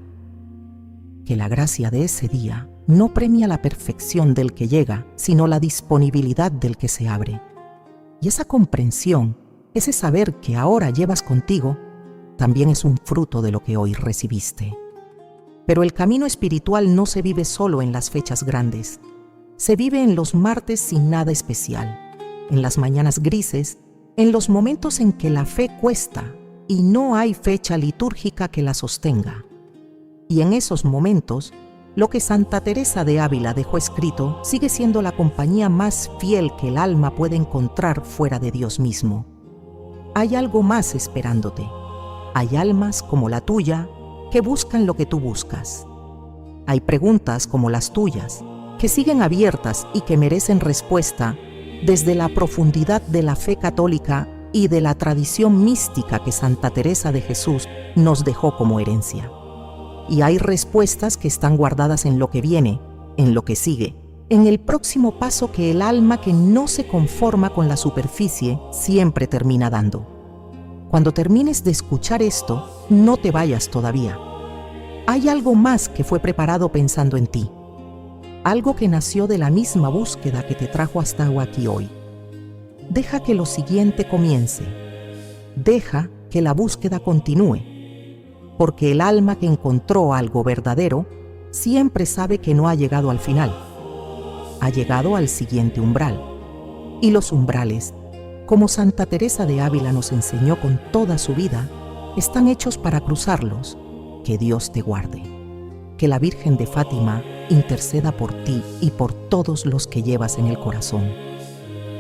Que la gracia de ese día no premia la perfección del que llega, sino la disponibilidad del que se abre. Y esa comprensión, ese saber que ahora llevas contigo, también es un fruto de lo que hoy recibiste. Pero el camino espiritual no se vive solo en las fechas grandes. Se vive en los martes sin nada especial, en las mañanas grises, en los momentos en que la fe cuesta y no hay fecha litúrgica que la sostenga. Y en esos momentos, lo que Santa Teresa de Ávila dejó escrito sigue siendo la compañía más fiel que el alma puede encontrar fuera de Dios mismo. Hay algo más esperándote. Hay almas como la tuya que buscan lo que tú buscas. Hay preguntas como las tuyas que siguen abiertas y que merecen respuesta desde la profundidad de la fe católica y de la tradición mística que Santa Teresa de Jesús nos dejó como herencia. Y hay respuestas que están guardadas en lo que viene, en lo que sigue, en el próximo paso que el alma que no se conforma con la superficie siempre termina dando. Cuando termines de escuchar esto, no te vayas todavía. Hay algo más que fue preparado pensando en ti. Algo que nació de la misma búsqueda que te trajo hasta aquí hoy. Deja que lo siguiente comience. Deja que la búsqueda continúe. Porque el alma que encontró algo verdadero siempre sabe que no ha llegado al final. Ha llegado al siguiente umbral. Y los umbrales, como Santa Teresa de Ávila nos enseñó con toda su vida, están hechos para cruzarlos. Que Dios te guarde. Que la Virgen de Fátima interceda por ti y por todos los que llevas en el corazón.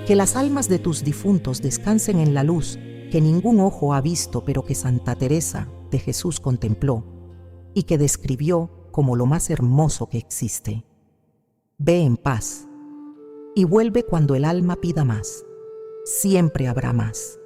Que las almas de tus difuntos descansen en la luz que ningún ojo ha visto, pero que Santa Teresa de Jesús contempló y que describió como lo más hermoso que existe. Ve en paz y vuelve cuando el alma pida más. Siempre habrá más.